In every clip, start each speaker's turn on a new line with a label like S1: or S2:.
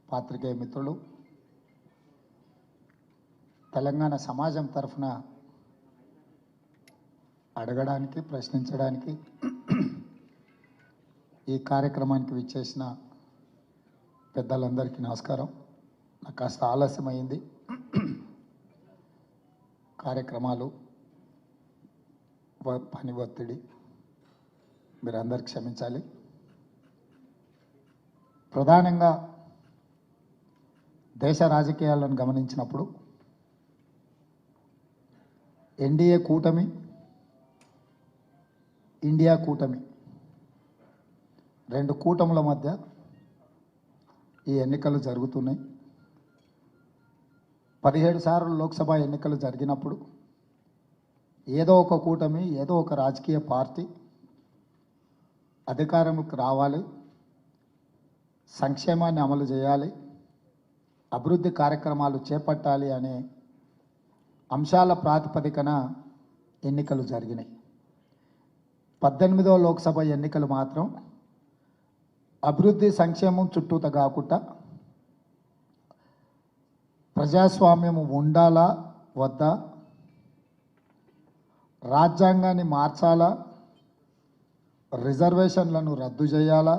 S1: పాత్రికేయ మిత్రులు, తెలంగాణ సమాజం తరఫున అడగడానికి, ప్రశ్నించడానికి ఈ కార్యక్రమానికి విచ్చేసిన పెద్దలందరికీ నమస్కారం. నాకు కాస్త ఆలస్యమైంది. కార్యక్రమాలు, పని ఒత్తిడి, మీరందరూ క్షమించాలి. ప్రధానంగా దేశ రాజకీయాలను గమనించినప్పుడు ఎన్డీఏ కూటమి, ఇండియా కూటమి, రెండు కూటముల మధ్య ఈ ఎన్నికలు జరుగుతున్నాయి. 17 సార్లు లోక్సభ ఎన్నికలు జరిగినప్పుడు ఏదో ఒక కూటమి, ఏదో ఒక రాజకీయ పార్టీ అధికారంలోకి రావాలి, సంక్షేమాన్ని అమలు చేయాలి, అభివృద్ధి కార్యక్రమాలు చేపట్టాలి అనే అంశాల ప్రాతిపదికన ఎన్నికలు జరిగినాయి. 18వ లోక్సభ ఎన్నికలు మాత్రం అభివృద్ధి సంక్షేమం చుట్టూత కాకుండా ప్రజాస్వామ్యం ఉండాలా వద్దా, రాజ్యాంగాన్ని మార్చాలా, రిజర్వేషన్లను రద్దు చేయాలా,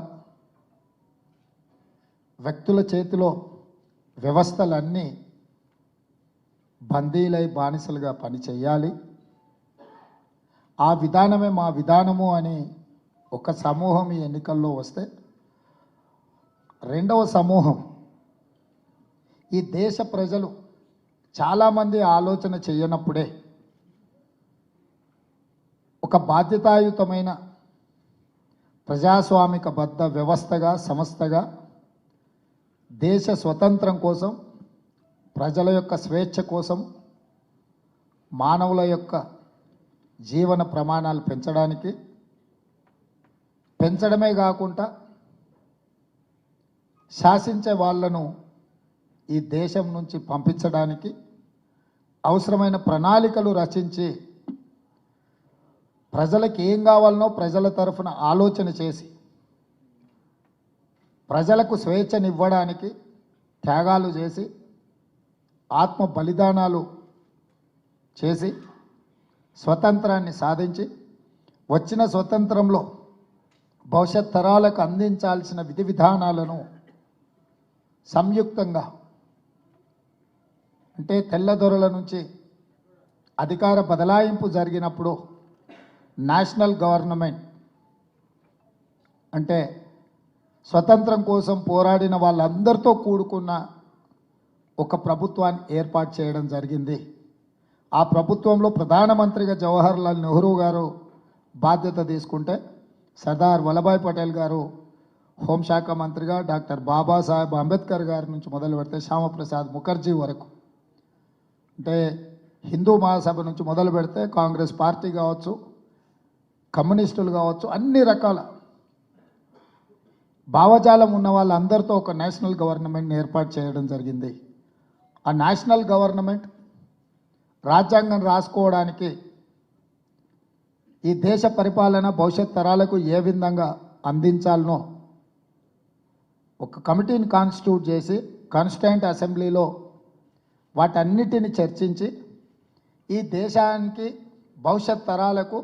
S1: వ్యక్తుల చేతిలో వ్యవస్థలన్నీ బందీలై బానిసలుగా పనిచేయాలి, ఆ విధానమే మా విధానము అని ఒక సమూహం ఈ ఎన్నికల్లో వస్తే, రెండవ సమూహం ఈ దేశ ప్రజలు చాలామంది ఆలోచన చేయనప్పుడే ఒక బాధ్యతాయుతమైన ప్రజాస్వామికబద్ధ వ్యవస్థగా, సంస్థగా దేశ స్వతంత్రం కోసం, ప్రజల యొక్క స్వేచ్ఛ కోసం, మానవుల యొక్క జీవన ప్రమాణాలు పెంచడమే కాకుండా శాసించే వాళ్ళను ఈ దేశం నుంచి పంపించడానికి అవసరమైన ప్రణాళికలు రచించి ప్రజలకు ఏం కావాలనో ప్రజల తరఫున ఆలోచన చేసి ప్రజలకు స్వేచ్ఛనివ్వడానికి త్యాగాలు చేసి ఆత్మ బలిదానాలు చేసి స్వతంత్రాన్ని సాధించి వచ్చిన స్వతంత్రంలో భవిష్యత్ తరాలకు అందించాల్సిన విధి విధానాలను సంయుక్తంగా, అంటే తెల్లదొరల నుంచి అధికార బదలాయింపు జరిగినప్పుడు నేషనల్ గవర్నమెంట్, అంటే స్వతంత్రం కోసం పోరాడిన వాళ్ళందరితో కూడుకున్న ఒక ప్రభుత్వాన్ని ఏర్పాటు చేయడం జరిగింది. ఆ ప్రభుత్వంలో ప్రధానమంత్రిగా జవహర్లాల్ నెహ్రూ గారు బాధ్యత తీసుకుంటే, సర్దార్ వల్లభాయ్ పటేల్ గారు హోంశాఖ మంత్రిగా, డాక్టర్ బాబాసాహెబ్ అంబేద్కర్ గారి నుంచి మొదలు పెడితే శ్యామప్రసాద్ ముఖర్జీ వరకు, అంటే హిందూ మహాసభ నుంచి మొదలు పెడితే కాంగ్రెస్ పార్టీ కావచ్చు, కమ్యూనిస్టులు కావచ్చు, అన్ని రకాల భావజాలం ఉన్న వాళ్ళందరితో ఒక నేషనల్ గవర్నమెంట్ని ఏర్పాటు చేయడం జరిగింది. ఆ నేషనల్ గవర్నమెంట్ రాజ్యాంగం రాసుకోవడానికి ఈ దేశ పరిపాలన భవిష్యత్ తరాలకు ఏ విధంగా అందించాలనో ఒక కమిటీని కాన్స్టిట్యూట్ చేసి కాన్స్టిట్యూయెంట్ అసెంబ్లీలో వాటన్నిటిని చర్చించి ఈ దేశానికి భవిష్యత్ తరాలకు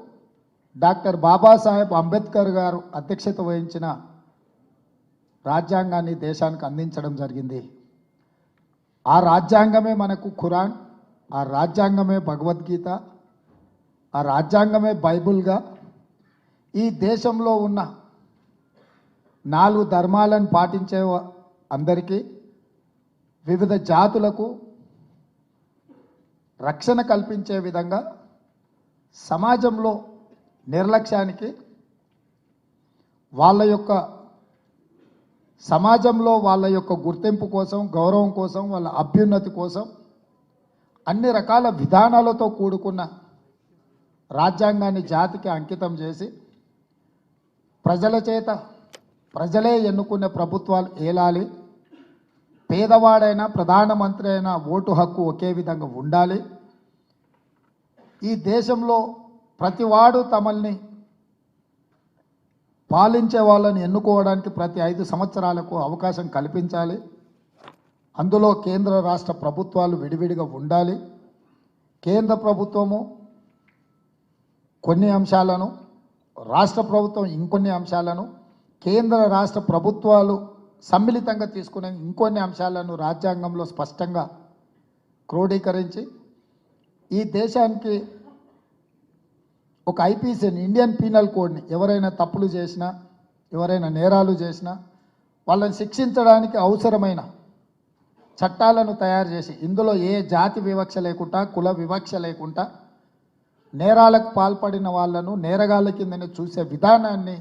S1: డాక్టర్ బాబాసాహెబ్ అంబేద్కర్ గారు అధ్యక్షత వహించిన రాజ్యాంగాన్ని దేశానికి అందించడం జరిగింది. ఆ రాజ్యాంగమే మనకు ఖురాన్, ఆ రాజ్యాంగమే భగవద్గీత, ఆ రాజ్యాంగమే బైబిల్గా ఈ దేశంలో ఉన్న 4 ధర్మాలను పాటించే అందరికీ, వివిధ జాతులకు రక్షణ కల్పించే విధంగా సమాజంలో నిర్లక్ష్యానికి, వాళ్ళ యొక్క సమాజంలో వాళ్ళ యొక్క గుర్తింపు కోసం, గౌరవం కోసం, వాళ్ళ అభ్యున్నతి కోసం అన్ని రకాల విధానాలతో కూడుకున్న రాజ్యాంగాన్ని జాతికి అంకితం చేసి ప్రజల చేత ప్రజలే ఎన్నుకునే ప్రభుత్వాలు ఏలాలి, పేదవాడైనా ప్రధానమంత్రి అయినా ఓటు హక్కు ఒకే విధంగా ఉండాలి, ఈ దేశంలో ప్రతివాడు తమల్ని పాలించే వాళ్ళని ఎన్నుకోవడానికి ప్రతి 5 సంవత్సరాలకు అవకాశం కల్పించాలి, అందులో కేంద్ర రాష్ట్ర ప్రభుత్వాలు విడివిడిగా ఉండాలి. కేంద్ర ప్రభుత్వము కొన్ని అంశాలను, రాష్ట్ర ప్రభుత్వం ఇంకొన్ని అంశాలను, కేంద్ర రాష్ట్ర ప్రభుత్వాలు సమ్మిళితంగా తీసుకునే ఇంకొన్ని అంశాలను రాజ్యాంగంలో స్పష్టంగా క్రోడీకరించి ఈ దేశానికి ఒక ఐపీసీని, ఇండియన్ పీనల్ కోడ్ని, ఎవరైనా తప్పులు చేసినా, ఎవరైనా నేరాలు చేసినా వాళ్ళని శిక్షించడానికి అవసరమైన చట్టాలను తయారు చేసి, ఇందులో ఏ జాతి వివక్ష లేకుండా, కుల వివక్ష లేకుండా నేరాలకు పాల్పడిన వాళ్ళను నేరగాళ్ళ కిందనే చూసే విధానాన్ని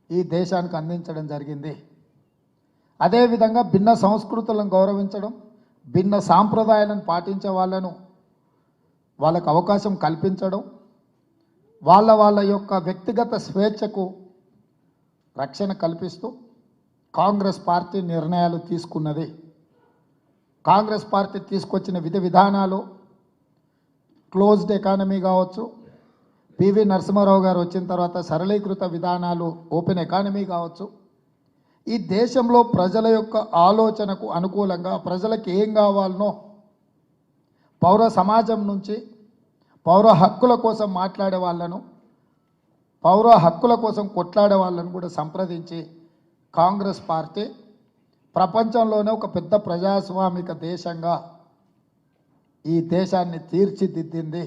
S1: ఈ దేశానికి అందించడం జరిగింది. అదేవిధంగా భిన్న సంస్కృతులను గౌరవించడం, భిన్న సాంప్రదాయాలను పాటించే వాళ్ళకు అవకాశం కల్పించడం, వాళ్ళ యొక్క వ్యక్తిగత స్వేచ్ఛకు రక్షణ కల్పిస్తూ కాంగ్రెస్ పార్టీ నిర్ణయాలు తీసుకున్నది. కాంగ్రెస్ పార్టీ తీసుకొచ్చిన విధానాలు క్లోజ్డ్ ఎకానమీ కావచ్చు, పివి నరసింహారావు గారు వచ్చిన తర్వాత సరళీకృత విధానాలు ఓపెన్ ఎకానమీ కావచ్చు, ఈ దేశంలో ప్రజల యొక్క ఆలోచనకు అనుకూలంగా ప్రజలకు ఏం కావాలనో పౌర సమాజం నుంచి పౌర హక్కుల కోసం మాట్లాడే వాళ్ళను, పౌర హక్కుల కోసం కొట్లాడే వాళ్ళను కూడా సంప్రదించి కాంగ్రెస్ పార్టీ ప్రపంచంలోనే ఒక పెద్ద ప్రజాస్వామిక దేశంగా ఈ దేశాన్ని తీర్చిదిద్దింది.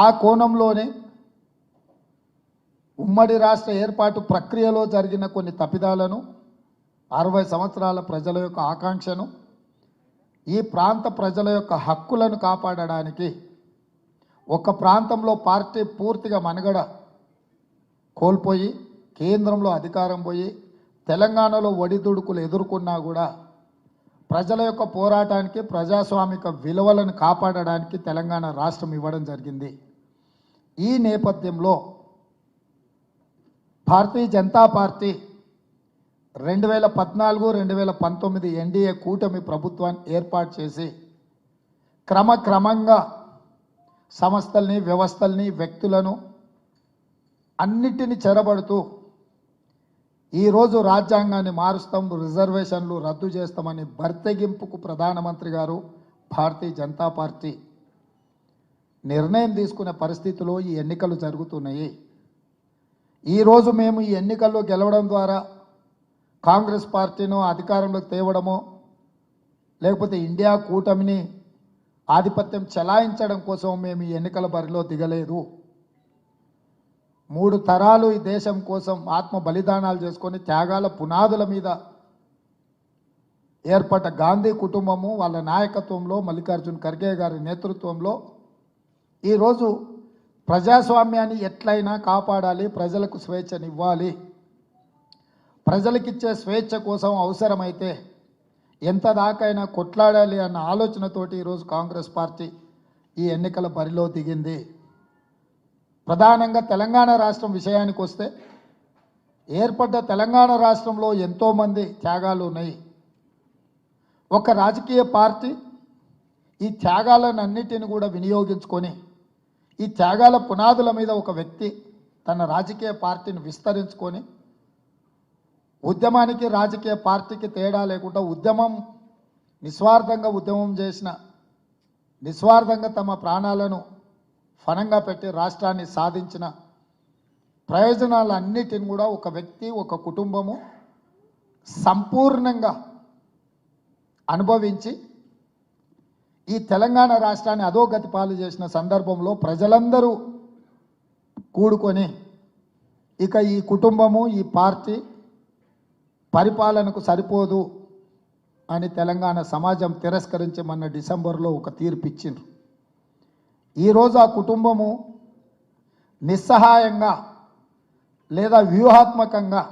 S1: ఆ కోణంలోనే ఉమ్మడి రాష్ట్ర ఏర్పాటు ప్రక్రియలో జరిగిన కొన్ని తప్పిదాలను, 60 సంవత్సరాల ప్రజల యొక్క ఆకాంక్షను, ఈ ప్రాంత ప్రజల యొక్క హక్కులను కాపాడడానికి ఒక ప్రాంతంలో పార్టీ పూర్తిగా మనుగడ కోల్పోయి కేంద్రంలో అధికారం పోయి తెలంగాణలో ఒడిదుడుకులు ఎదుర్కొన్నా కూడా ప్రజల యొక్క పోరాటానికి, ప్రజాస్వామిక విలువలను కాపాడడానికి తెలంగాణ రాష్ట్రం ఇవ్వడం జరిగింది. ఈ నేపథ్యంలో భారతీయ జనతా పార్టీ 2014-2019 ఎన్డీఏ కూటమి ప్రభుత్వాన్ని ఏర్పాటు చేసి క్రమక్రమంగా సంస్థల్ని, వ్యవస్థల్ని, వ్యక్తులను అన్నిటిని చెరబడుతూ ఈరోజు రాజ్యాంగాన్ని మారుస్తాం, రిజర్వేషన్లు రద్దు చేస్తామని బర్తెగింపుకు ప్రధానమంత్రి గారు, భారతీయ జనతా పార్టీ నిర్ణయం తీసుకునే పరిస్థితిలో ఈ ఎన్నికలు జరుగుతున్నాయి. ఈరోజు మేము ఈ ఎన్నికల్లో గెలవడం ద్వారా కాంగ్రెస్ పార్టీను అధికారంలోకి తేవడమో లేకపోతే ఇండియా కూటమిని ఆధిపత్యం చెలాయించడం కోసం మేము ఈ ఎన్నికల బరిలో దిగలేదు. 3 తరాలు ఈ దేశం కోసం ఆత్మ బలిదానాలు చేసుకొని త్యాగాల పునాదుల మీద ఏర్పడ్డ గాంధీ కుటుంబము, వాళ్ళ నాయకత్వంలో, మల్లికార్జున్ ఖర్గే గారి నేతృత్వంలో ఈరోజు ప్రజాస్వామ్యాన్ని ఎట్లయినా కాపాడాలి, ప్రజలకు స్వేచ్ఛనివ్వాలి, ప్రజలకిచ్చే స్వేచ్ఛ కోసం అవసరమైతే ఎంత దాకైనా కొట్లాడాలి అన్న ఆలోచనతోటి ఈరోజు కాంగ్రెస్ పార్టీ ఈ ఎన్నికల బరిలో దిగింది. ప్రధానంగా తెలంగాణ రాష్ట్రం విషయానికి వస్తే, ఏర్పడ్డ తెలంగాణ రాష్ట్రంలో ఎంతోమంది త్యాగాలు ఉన్నాయి. ఒక రాజకీయ పార్టీ ఈ త్యాగాలన్నిటిని కూడా వినియోగించుకొని ఈ త్యాగాల పునాదుల మీద ఒక వ్యక్తి తన రాజకీయ పార్టీని విస్తరించుకొని ఉద్యమానికి, రాజకీయ పార్టీకి తేడా లేకుండా నిస్వార్థంగా ఉద్యమం చేసిన, నిస్వార్థంగా తమ ప్రాణాలను ఫణంగా పెట్టి రాష్ట్రాన్ని సాధించిన ప్రయోజనాలన్నిటిని కూడా ఒక వ్యక్తి, ఒక కుటుంబము సంపూర్ణంగా అనుభవించి ఈ తెలంగాణ రాష్ట్రాన్ని అధోగతి పాలు చేసిన సందర్భంలో ప్రజలందరూ కూడుకొని ఇక ఈ కుటుంబము, ఈ పార్టీ పరిపాలనకు సరిపోదు అని తెలంగాణ సమాజం తిరస్కరించి మొన్న డిసెంబర్లో ఒక తీర్పు ఇచ్చిండ్రు. ఈరోజు ఆ కుటుంబము నిస్సహాయంగా లేదా వ్యూహాత్మకంగా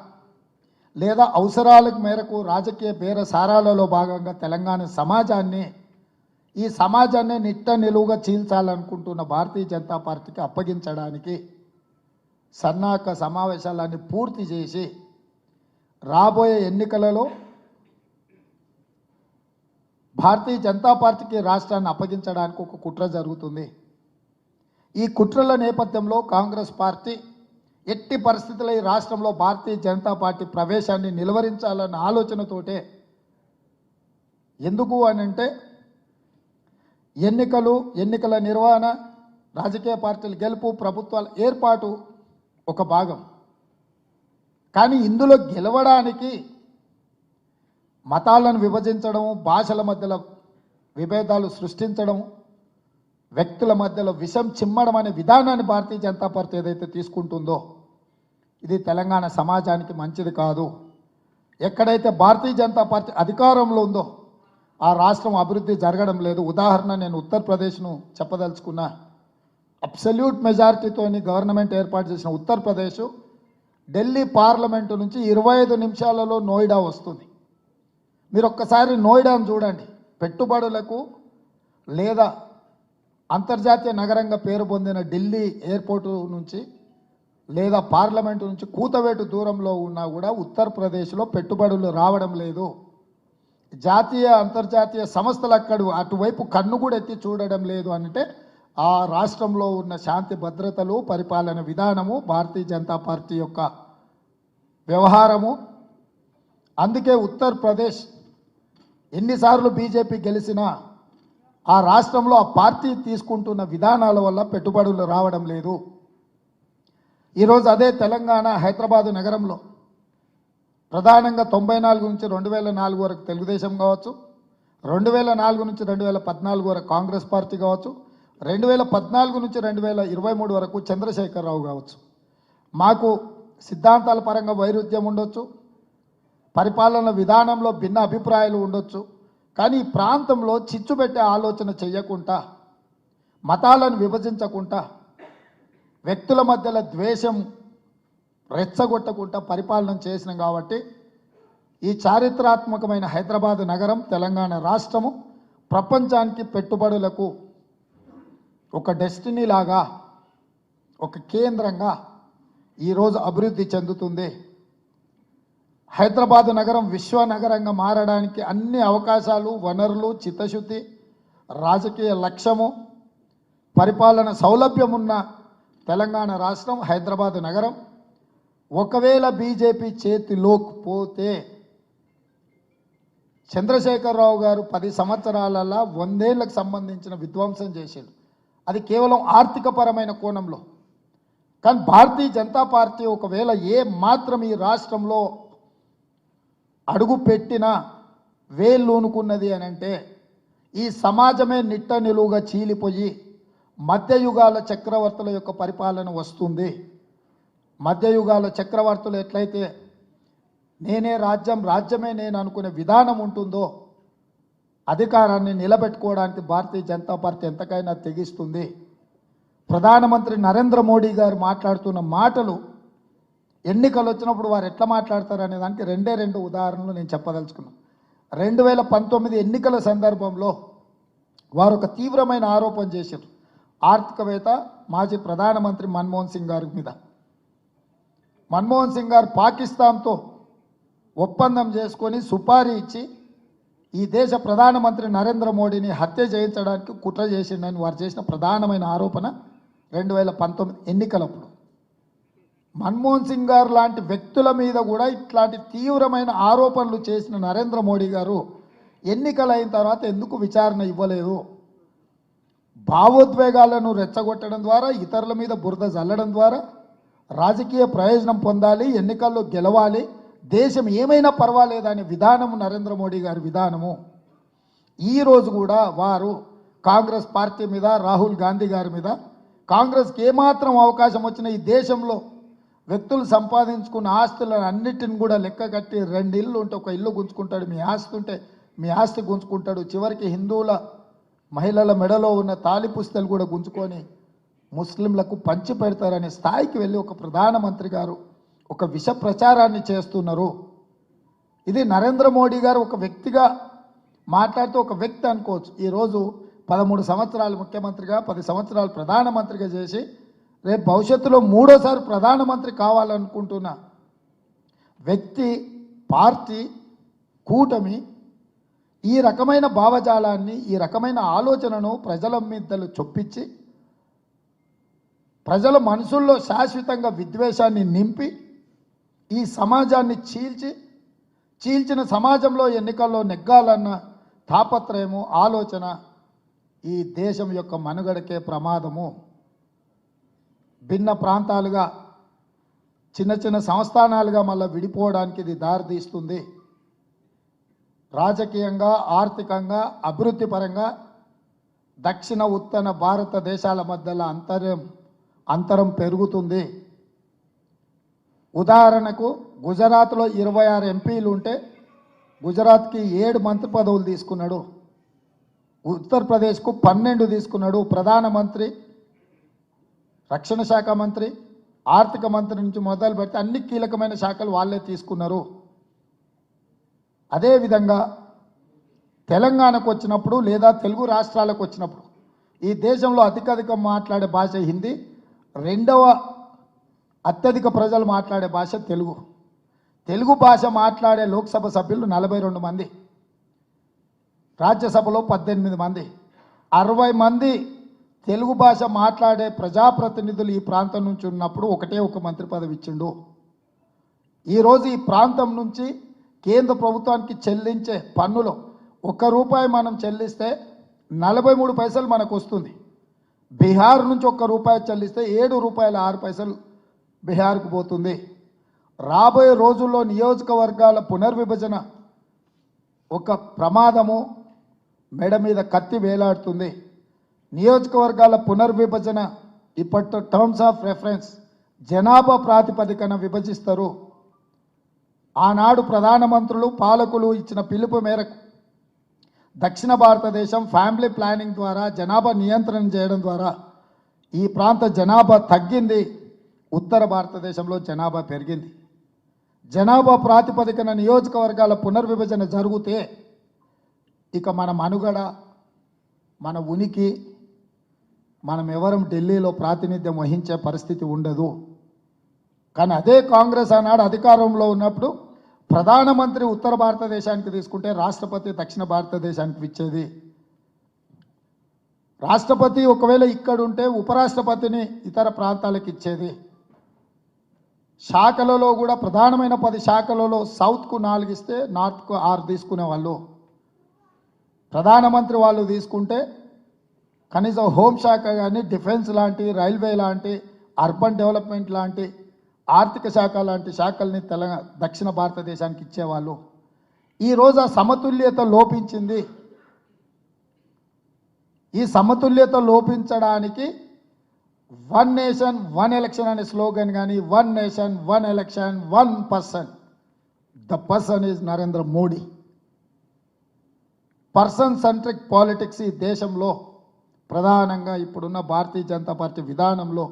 S1: లేదా అవసరాల మేరకు రాజకీయ బేరసారాలలో భాగంగా తెలంగాణ సమాజాన్ని, ఈ సమాజాన్ని నిట్ట నిలువుగా చీల్చాలనుకుంటున్న భారతీయ జనతా పార్టీకి అప్పగించడానికి సన్నాహక సమావేశాలన్నీ పూర్తి చేసి రాబోయే ఎన్నికలలో భారతీయ జనతా పార్టీకి రాష్ట్రాన్ని అప్పగించడానికి ఒక కుట్ర జరుగుతుంది. ఈ కుట్రల నేపథ్యంలో కాంగ్రెస్ పార్టీ ఎట్టి పరిస్థితుల్లో ఈ రాష్ట్రంలో భారతీయ జనతా పార్టీ ప్రవేశాన్ని నిలువరించాలన్న ఆలోచనతోటే ఎందుకు అని అంటే ఎన్నికల నిర్వహణ, రాజకీయ పార్టీల గెలుపు, ప్రభుత్వాల ఏర్పాటు ఒక భాగం. కానీ ఇందులో గెలవడానికి మతాలను విభజించడం, భాషల మధ్యలో విభేదాలు సృష్టించడం, వ్యక్తుల మధ్యలో విషం చిమ్మడం అనే విధానాన్ని భారతీయ జనతా పార్టీ ఏదైతే తీసుకుంటుందో ఇది తెలంగాణ సమాజానికి మంచిది కాదు. ఎక్కడైతే భారతీయ జనతా పార్టీ అధికారంలో ఉందో ఆ రాష్ట్రం అభివృద్ధి జరగడం లేదు. ఉదాహరణ నేను ఉత్తరప్రదేశ్ను చెప్పదలుచుకున్నా. అబ్సల్యూట్ మెజారిటీతోని గవర్నమెంట్ ఏర్పాటు చేసిన ఉత్తరప్రదేశ్ ఢిల్లీ పార్లమెంటు నుంచి 25 నిమిషాలలో నోయిడా వస్తుంది. మీరు ఒక్కసారి నోయిడాను చూడండి. పెట్టుబడులకు లేదా అంతర్జాతీయ నగరంగా పేరు పొందిన ఢిల్లీ ఎయిర్పోర్టు నుంచి లేదా పార్లమెంటు నుంచి కూతవేటు దూరంలో ఉన్నా కూడా ఉత్తరప్రదేశ్లో పెట్టుబడులు రావడం లేదు. జాతీయ అంతర్జాతీయ సంస్థలు అటువైపు కన్ను కూడా ఎత్తి చూడడం లేదు. అంటే ఆ రాష్ట్రంలో ఉన్న శాంతి భద్రతలు, పరిపాలన విధానము, భారతీయ జనతా పార్టీ యొక్క వ్యవహారము. అందుకే ఉత్తరప్రదేశ్ ఎన్నిసార్లు బీజేపీ గెలిచినా ఆ రాష్ట్రంలో ఆ పార్టీ తీసుకుంటున్న విధానాల వల్ల పెట్టుబడులు రావడం లేదు. ఈరోజు అదే తెలంగాణ హైదరాబాదు నగరంలో ప్రధానంగా 94 నుంచి 2004 వరకు తెలుగుదేశం కావచ్చు, 2004 నుంచి 2014 వరకు కాంగ్రెస్ పార్టీ కావచ్చు, 2014 నుంచి 2023 వరకు చంద్రశేఖరరావు కావచ్చు. మాకు సిద్ధాంతాల పరంగా వైరుధ్యం ఉండొచ్చు, పరిపాలన విధానంలో భిన్న అభిప్రాయాలు ఉండొచ్చు. కానీ ఈ ప్రాంతంలో చిచ్చు పెట్టే ఆలోచన చెయ్యకుండా, మతాలను విభజించకుండా, వ్యక్తుల మధ్యలో ద్వేషం రెచ్చగొట్టకుండా పరిపాలన చేసినాం. కాబట్టి ఈ చారిత్రాత్మకమైన హైదరాబాద్ నగరం, తెలంగాణ రాష్ట్రము ప్రపంచానికి పెట్టుబడులకు ఒక డెస్టినీ లాగా, ఒక కేంద్రంగా ఈరోజు అభివృద్ధి చెందుతుంది. హైదరాబాద్ నగరం విశ్వనగరంగా మారడానికి అన్ని అవకాశాలు, వనరులు, చిత్తశుద్ధి, రాజకీయ లక్ష్యము, పరిపాలన సౌలభ్యం ఉన్న తెలంగాణ రాష్ట్రం హైదరాబాద్ నగరం ఒకవేళ బీజేపీ చేతిలోకి పోతే చంద్రశేఖరరావు గారు 10 సంవత్సరాలలో 100 ఏళ్లకు సంబంధించిన విధ్వంసం చేశారు. అది కేవలం ఆర్థికపరమైన కోణంలో. కానీ భారతీయ జనతా పార్టీ ఒకవేళ మాత్రం ఈ రాష్ట్రంలో అడుగు పెట్టినా వేళ్ళూనుకున్నది అని అంటే ఈ సమాజమే నిట్ట నిలువుగా చీలిపోయి మధ్యయుగాల చక్రవర్తుల యొక్క పరిపాలన వస్తుంది. మధ్యయుగాల చక్రవర్తులు ఎట్లయితే నేనే రాజ్యం, రాజ్యమే నేను అనుకునే విధానం ఉంటుందో అధికారాన్ని నిలబెట్టుకోవడానికి భారతీయ జనతా పార్టీ ఎంతకైనా తెగిస్తుంది. ప్రధానమంత్రి నరేంద్ర మోడీ గారు మాట్లాడుతున్న మాటలు ఎన్నికలు వచ్చినప్పుడు వారు ఎట్లా మాట్లాడతారు అనే దానికి 2 ఉదాహరణలు నేను చెప్పదలుచుకున్నాను. 2019 ఎన్నికల సందర్భంలో వారు ఒక తీవ్రమైన ఆరోపణ చేశారు ఆర్థికవేత్త మాజీ ప్రధానమంత్రి మన్మోహన్ సింగ్ గారి మీద. మన్మోహన్ సింగ్ గారు పాకిస్తాన్తో ఒప్పందం చేసుకొని సుపారీ ఇచ్చి ఈ దేశ ప్రధానమంత్రి నరేంద్ర మోడీని హత్య చేయించడానికి కుట్ర చేసిండని వారు చేసిన ప్రధానమైన ఆరోపణ 2019 ఎన్నికలప్పుడు. మన్మోహన్ సింగ్ గారు లాంటి వ్యక్తుల మీద కూడా ఇట్లాంటి తీవ్రమైన ఆరోపణలు చేసిన నరేంద్ర మోడీ గారు ఎన్నికలు అయిన తర్వాత ఎందుకు విచారణ ఇవ్వలేదు? భావోద్వేగాలను రెచ్చగొట్టడం ద్వారా, ఇతరుల మీద బురద జల్లడం ద్వారా రాజకీయ ప్రయోజనం పొందాలి, ఎన్నికల్లో గెలవాలి, దేశం ఏమైనా పర్వాలేదనే విధానము నరేంద్ర మోడీ గారి విధానము. ఈరోజు కూడా వారు కాంగ్రెస్ పార్టీ మీద, రాహుల్ గాంధీ గారి మీద, కాంగ్రెస్కి ఏమాత్రం అవకాశం వచ్చినా ఈ దేశంలో వ్యక్తులు సంపాదించుకున్న ఆస్తులను అన్నిటిని కూడా లెక్క కట్టి 2 ఇళ్ళు ఉంటే ఒక ఇల్లు గుంజుకుంటాడు, మీ ఆస్తి ఉంటే మీ ఆస్తి గుంజుకుంటాడు, చివరికి హిందువుల మహిళల మెడలో ఉన్న తాలి పుస్తలు కూడా గుంజుకొని ముస్లింలకు పంచి పెడతారనే స్థాయికి వెళ్ళి ఒక ప్రధానమంత్రి గారు ఒక విష ప్రచారాన్ని చేస్తున్నారు. ఇది నరేంద్ర మోడీ గారు ఒక వ్యక్తిగా మాట్లాడుతూ ఒక వ్యక్తి అనుకోవచ్చు. ఈరోజు 13 సంవత్సరాలు ముఖ్యమంత్రిగా, 10 సంవత్సరాలు ప్రధానమంత్రిగా చేసి రేపు భవిష్యత్తులో 3వసారి ప్రధానమంత్రి కావాలనుకుంటున్న వ్యక్తి, పార్టీ, కూటమి ఈ రకమైన భావజాలాన్ని, ఈ రకమైన ఆలోచనను ప్రజల మీదలు చొప్పించి ప్రజల మనసుల్లో శాశ్వతంగా విద్వేషాన్ని నింపి ఈ సమాజాన్ని చీల్చిన సమాజంలో ఎన్నికల్లో నెగ్గాలన్న తాపత్రయము ఆలోచన ఈ దేశం యొక్క మనుగడకే ప్రమాదము. భిన్న ప్రాంతాలుగా చిన్న చిన్న సంస్థానాలుగా మళ్ళీ విడిపోవడానికి ఇది దారితీస్తుంది. రాజకీయంగా ఆర్థికంగా అభివృద్ధి పరంగా దక్షిణ ఉత్తర భారతదేశాల మధ్యలో అంతరం పెరుగుతుంది. ఉదాహరణకు గుజరాత్లో 26 ఎంపీలు ఉంటే గుజరాత్కి 7 మంత్రి పదవులు తీసుకున్నాడు. ఉత్తరప్రదేశ్కు 12 తీసుకున్నాడు. ప్రధానమంత్రి, రక్షణ శాఖ మంత్రి, ఆర్థిక మంత్రి నుంచి మొదలు పెడితే అన్ని కీలకమైన శాఖలు వాళ్ళే తీసుకున్నారు. అదేవిధంగా తెలంగాణకు వచ్చినప్పుడు లేదా తెలుగు రాష్ట్రాలకు వచ్చినప్పుడు ఈ దేశంలో అధికం మాట్లాడే భాష హిందీ, రెండవ అత్యధిక ప్రజలు మాట్లాడే భాష తెలుగు. తెలుగు భాష మాట్లాడే లోక్సభ సభ్యులు 42 మంది, రాజ్యసభలో 18 మంది, 60 మంది తెలుగు భాష మాట్లాడే ప్రజాప్రతినిధులు ఈ ప్రాంతం నుంచి ఉన్నప్పుడు ఒక మంత్రి పదవి ఇచ్చిండు. ఈరోజు ఈ ప్రాంతం నుంచి కేంద్ర ప్రభుత్వానికి చెల్లించే పన్నులో ₹1 మనం చెల్లిస్తే 43 పైసలు మనకు వస్తుంది. బీహార్ నుంచి ₹1 చెల్లిస్తే ₹7.06 బీహార్కు పోతుంది. రాబోయే రోజుల్లో నియోజకవర్గాల పునర్విభజన ఒక ప్రమాదము, మెడ మీద కత్తి వేలాడుతుంది. నియోజకవర్గాల పునర్విభజన ఇప్పటి టర్మ్స్ ఆఫ్ రెఫరెన్స్ జనాభా ప్రాతిపదికన విభజిస్తారు. ఆనాడు ప్రధానమంత్రులు పాలకులు ఇచ్చిన పిలుపు మేరకు దక్షిణ భారతదేశం ఫ్యామిలీ ప్లానింగ్ ద్వారా జనాభా నియంత్రణ చేయడం ద్వారా ఈ ప్రాంత జనాభా తగ్గింది, ఉత్తర భారతదేశంలో జనాభా పెరిగింది. జనాభా ప్రాతిపదికన నియోజకవర్గాల పునర్విభజన జరిగితే ఇక మన మనుగడ, మన ఉనికి, మనం ఎవరం ఢిల్లీలో ప్రాతినిధ్యం వహించే పరిస్థితి ఉండదు. కానీ అదే కాంగ్రెస్ ఆనాడు అధికారంలో ఉన్నప్పుడు ప్రధానమంత్రి ఉత్తర భారతదేశానికి తీసుకుంటే రాష్ట్రపతి దక్షిణ భారతదేశానికి ఇచ్చేది. రాష్ట్రపతి ఒకవేళ ఇక్కడ ఉంటే ఉపరాష్ట్రపతిని ఇతర ప్రాంతాలకు ఇచ్చేది. శాఖలలో కూడా ప్రధానమైన 10 శాఖలలో సౌత్కు 4 ఇస్తే నార్త్కు 6 తీసుకునే వాళ్ళు. ప్రధానమంత్రి వాళ్ళు తీసుకుంటే కనీసం హోంశాఖ కానీ, డిఫెన్స్ లాంటి, రైల్వే లాంటి, అర్బన్ డెవలప్మెంట్ లాంటి, ఆర్థిక శాఖ లాంటి శాఖల్ని దక్షిణ భారతదేశానికి ఇచ్చేవాళ్ళు. ఈరోజు ఆ సమతుల్యత లోపించింది. ఈ సమతుల్యత లోపించడానికి 1 నేషన్ 1 ఎలక్షన్ అనే స్లోగన్ కానీ, 1 nation 1 election 1 person, the person is Narendra Modi. Person centric politics ఈ దేశంలో ప్రధానంగా ఇప్పుడున్న భారతీయ జనతా పార్టీ విధానంలో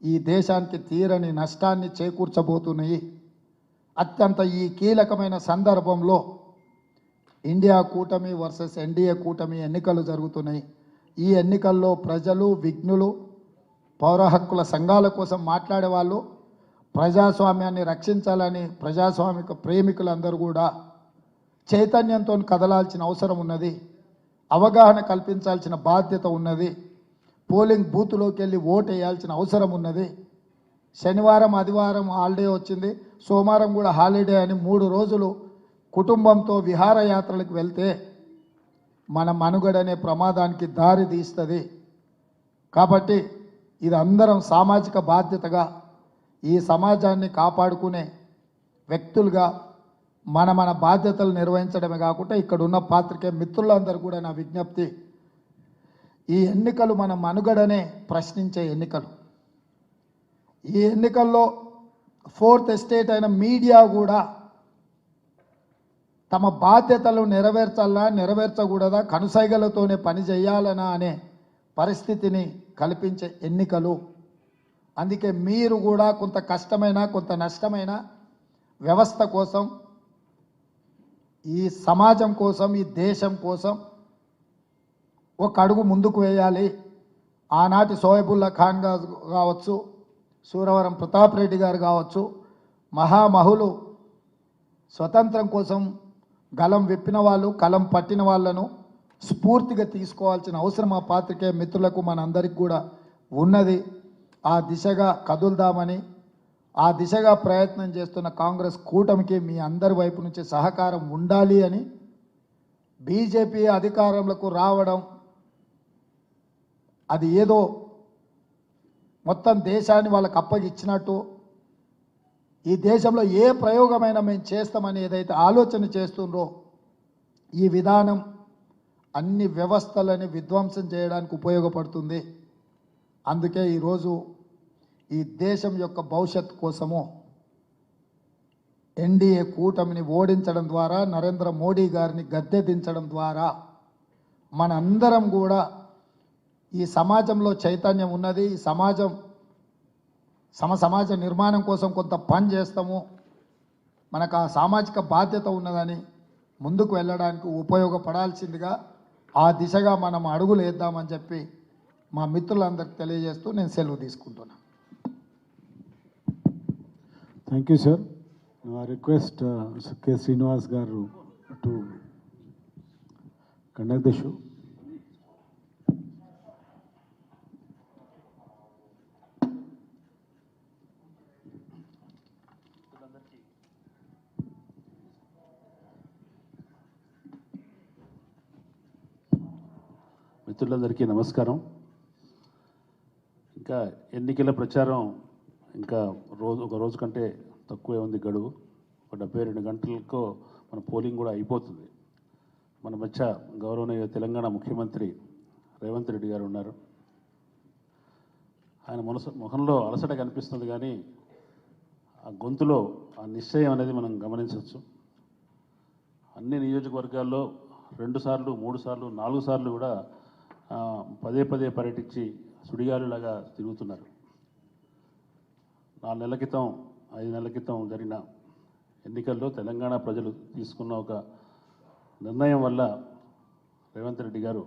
S1: ఈ దేశానికి తీరని నష్టాన్ని చేకూర్చబోతున్నాయి. అత్యంత ఈ కీలకమైన సందర్భంలో ఇండియా కూటమి వర్సెస్ ఎన్డీఏ కూటమి ఎన్నికలు జరుగుతున్నాయి. ఈ ఎన్నికల్లో ప్రజలు, విఘ్నులు, పౌర హక్కుల సంఘాల కోసం మాట్లాడేవాళ్ళు, ప్రజాస్వామ్యాన్ని రక్షించాలని ప్రజాస్వామిక ప్రేమికులందరూ కూడా చైతన్యంతో కదలాల్సిన అవసరం ఉన్నది. అవగాహన కల్పించాల్సిన బాధ్యత ఉన్నది. పోలింగ్ బూత్లోకి వెళ్ళి ఓటు వేయాల్సిన అవసరం ఉన్నది. శనివారం ఆదివారం హాలిడే వచ్చింది, సోమవారం కూడా హాలిడే అని 3 రోజులు కుటుంబంతో విహారయాత్రలకు వెళ్తే మన మనుగడనే ప్రమాదానికి దారి తీస్తుంది. కాబట్టి ఇది అందరం సామాజిక బాధ్యతగా ఈ సమాజాన్ని కాపాడుకునే వ్యక్తులుగా మన బాధ్యతలు నిర్వహించడమే కాకుండా ఇక్కడ ఉన్న పాత్రికేయ మిత్రులందరూ కూడా నా విజ్ఞప్తి, ఈ ఎన్నికలు మన మనుగడనే ప్రశ్నించే ఎన్నికలు. ఈ ఎన్నికల్లో 4th ఎస్టేట్ అయిన మీడియా కూడా తమ బాధ్యతలు నెరవేర్చకూడదా, కనుసైగలతోనే పని చేయాలనా అనే పరిస్థితిని కల్పించే ఎన్నికలు. అందుకే మీరు కూడా కొంత కష్టమైన కొంత నష్టమైన వ్యవస్థ కోసం, ఈ సమాజం కోసం, ఈ దేశం కోసం ఒక అడుగు ముందుకు వేయాలి. ఆనాటి సోయబుల్లా ఖాన్ గారు కావచ్చు, సూరవరం ప్రతాప్ రెడ్డి గారు కావచ్చు, మహామహులు స్వతంత్రం కోసం గలం విప్పిన వాళ్ళు, కలం పట్టిన వాళ్ళను స్ఫూర్తిగా తీసుకోవాల్సిన అవసరం ఆ పాత్రికేయ మిత్రులకు మనందరికి కూడా ఉన్నది. ఆ దిశగా కదులుదామని, ఆ దిశగా ప్రయత్నం చేస్తున్న కాంగ్రెస్ కూటమికి మీ అందరి వైపు నుంచి సహకారం ఉండాలి అని బీజేపీ అధికారంలోకి రావడం అది ఏదో మొత్తం దేశాన్ని వాళ్ళకి అప్పగిచ్చినట్టు, ఈ దేశంలో ఏ ప్రయోగమైనా మేము చేస్తామని ఏదైతే ఆలోచన చేస్తుండ్రో ఈ విధానం అన్ని వ్యవస్థలని విధ్వంసం చేయడానికి ఉపయోగపడుతుంది. అందుకే ఈరోజు ఈ దేశం యొక్క భవిష్యత్తు కోసము ఎన్డీఏ కూటమిని ఓడించడం ద్వారా, నరేంద్ర మోడీ గారిని గద్దె దించడం ద్వారా మనందరం కూడా ఈ సమాజంలో చైతన్యం ఉన్నది, ఈ సమాజ నిర్మాణం కోసం కొంత పని చేస్తాము, మనకు ఆ సామాజిక బాధ్యత ఉన్నదని ముందుకు వెళ్ళడానికి ఉపయోగపడాల్సిందిగా ఆ దిశగా మనం అడుగులు వేద్దామని చెప్పి మా మిత్రులందరికీ తెలియజేస్తూ నేను సెలవు తీసుకుంటున్నాను.
S2: Thank you sir. Request K Srinivas గారు టు కండక్ట్ ద షో.
S3: మిత్రులందరికీ నమస్కారం. ఇంకా ఎన్నికల ప్రచారం ఇంకా ఒక రోజు కంటే తక్కువే ఉంది గడువు. ఒక 72 గంటలకు మన పోలింగ్ కూడా అయిపోతుంది. మన మధ్య గౌరవనీయ తెలంగాణ ముఖ్యమంత్రి రేవంత్ రెడ్డి గారు ఉన్నారు. ఆయన ముఖంలో అలసట కనిపిస్తుంది, కానీ ఆ గొంతులో ఆ నిశ్చయం అనేది మనం గమనించవచ్చు. అన్ని నియోజకవర్గాల్లో 2 సార్లు 3 సార్లు 4 సార్లు కూడా పదే పదే పర్యటించి సుడిగాలులాగా తిరుగుతున్నారు. 4 నెలల క్రితం 5 నెలల క్రితం జరిగిన ఎన్నికల్లో తెలంగాణ ప్రజలు తీసుకున్న ఒక నిర్ణయం వల్ల రేవంత్ రెడ్డి గారు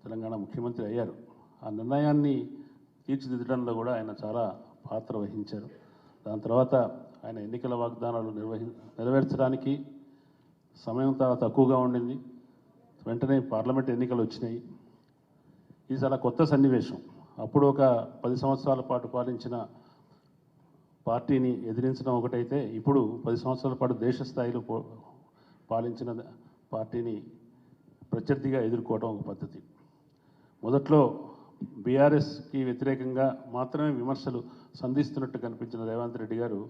S3: తెలంగాణ ముఖ్యమంత్రి అయ్యారు. ఆ నిర్ణయాన్ని తీర్చిదిద్దడంలో కూడా ఆయన చాలా పాత్ర వహించారు. దాని తర్వాత ఆయన ఎన్నికల వాగ్దానాలు నెరవేర్చడానికి సమయం చాలా తక్కువగా ఉండింది. వెంటనే పార్లమెంట్ ఎన్నికలు వచ్చినాయి. ఇది చాలా కొత్త సన్నివేశం. అప్పుడు ఒక 10 సంవత్సరాల పాటు పాలించిన పార్టీని ఎదిరించడం ఒకటైతే, ఇప్పుడు 10 సంవత్సరాల పాటు దేశ స్థాయిలో పాలించిన పార్టీని ప్రత్యర్థిగా ఎదుర్కోవడం ఒక పద్ధతి. మొదట్లో బీఆర్ఎస్కి వ్యతిరేకంగా మాత్రమే విమర్శలు సంధిస్తున్నట్టు కనిపించిన రేవంత్ రెడ్డి గారు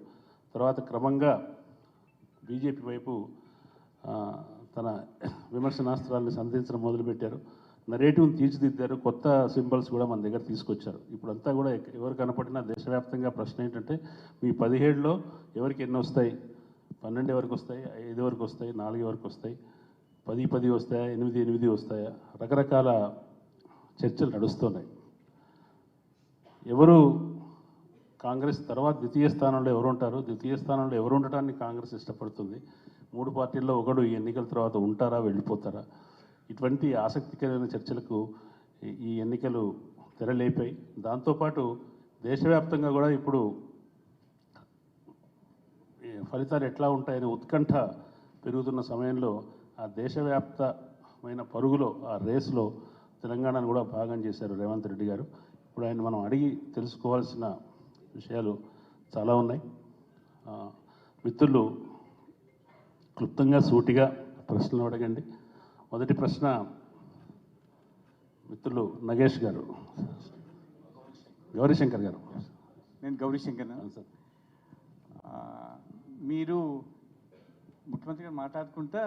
S3: తర్వాత క్రమంగా బీజేపీ వైపు తన విమర్శనాస్త్రాలను సంధించడం మొదలుపెట్టారు. నరేటివ్ని తీర్చిదిద్దారు. కొత్త సింబల్స్ కూడా మన దగ్గర తీసుకొచ్చారు. ఇప్పుడంతా కూడా ఎవరు కనపడినా దేశవ్యాప్తంగా ప్రశ్న ఏంటంటే, మీ 17లో ఎవరికి ఎన్ని వస్తాయి, 12 ఎవరికి వస్తాయి, 5 వరకు వస్తాయి, 4 వరకు వస్తాయి, 10 వస్తాయా, 8 వస్తాయా, రకరకాల చర్చలు నడుస్తున్నాయి. ఎవరు కాంగ్రెస్ తర్వాత ద్వితీయ స్థానంలో ఎవరు ఉంటారు, ద్వితీయ స్థానంలో ఎవరు ఉండటాన్ని కాంగ్రెస్ ఇష్టపడుతుంది, 3 పార్టీల్లో ఒకడు ఈ ఎన్నికల తర్వాత ఉంటారా, వెళ్ళిపోతారా, ఇటువంటి ఆసక్తికరమైన చర్చలకు ఈ ఎన్నికలు తెరలేపాయి. దాంతోపాటు దేశవ్యాప్తంగా కూడా ఇప్పుడు ఫలితాలు ఎట్లా ఉంటాయనే ఉత్కంఠ పెరుగుతున్న సమయంలో ఆ దేశవ్యాప్తమైన పరుగులో, ఆ రేసులో తెలంగాణను కూడా భాగం చేశారు రేవంత్ రెడ్డి గారు. ఇప్పుడు ఆయన మనం అడిగి తెలుసుకోవాల్సిన విషయాలు చాలా ఉన్నాయి. మిత్రులు క్లుప్తంగా సూటిగా ప్రశ్నలు అడగండి. మొదటి ప్రశ్న మిత్రులు నగేష్ గారు, గౌరీశంకర్ గారు.
S4: నేను గౌరీశంకర్ సార్. మీరు ముఖ్యమంత్రి గారు మాట్లాడుకుంటా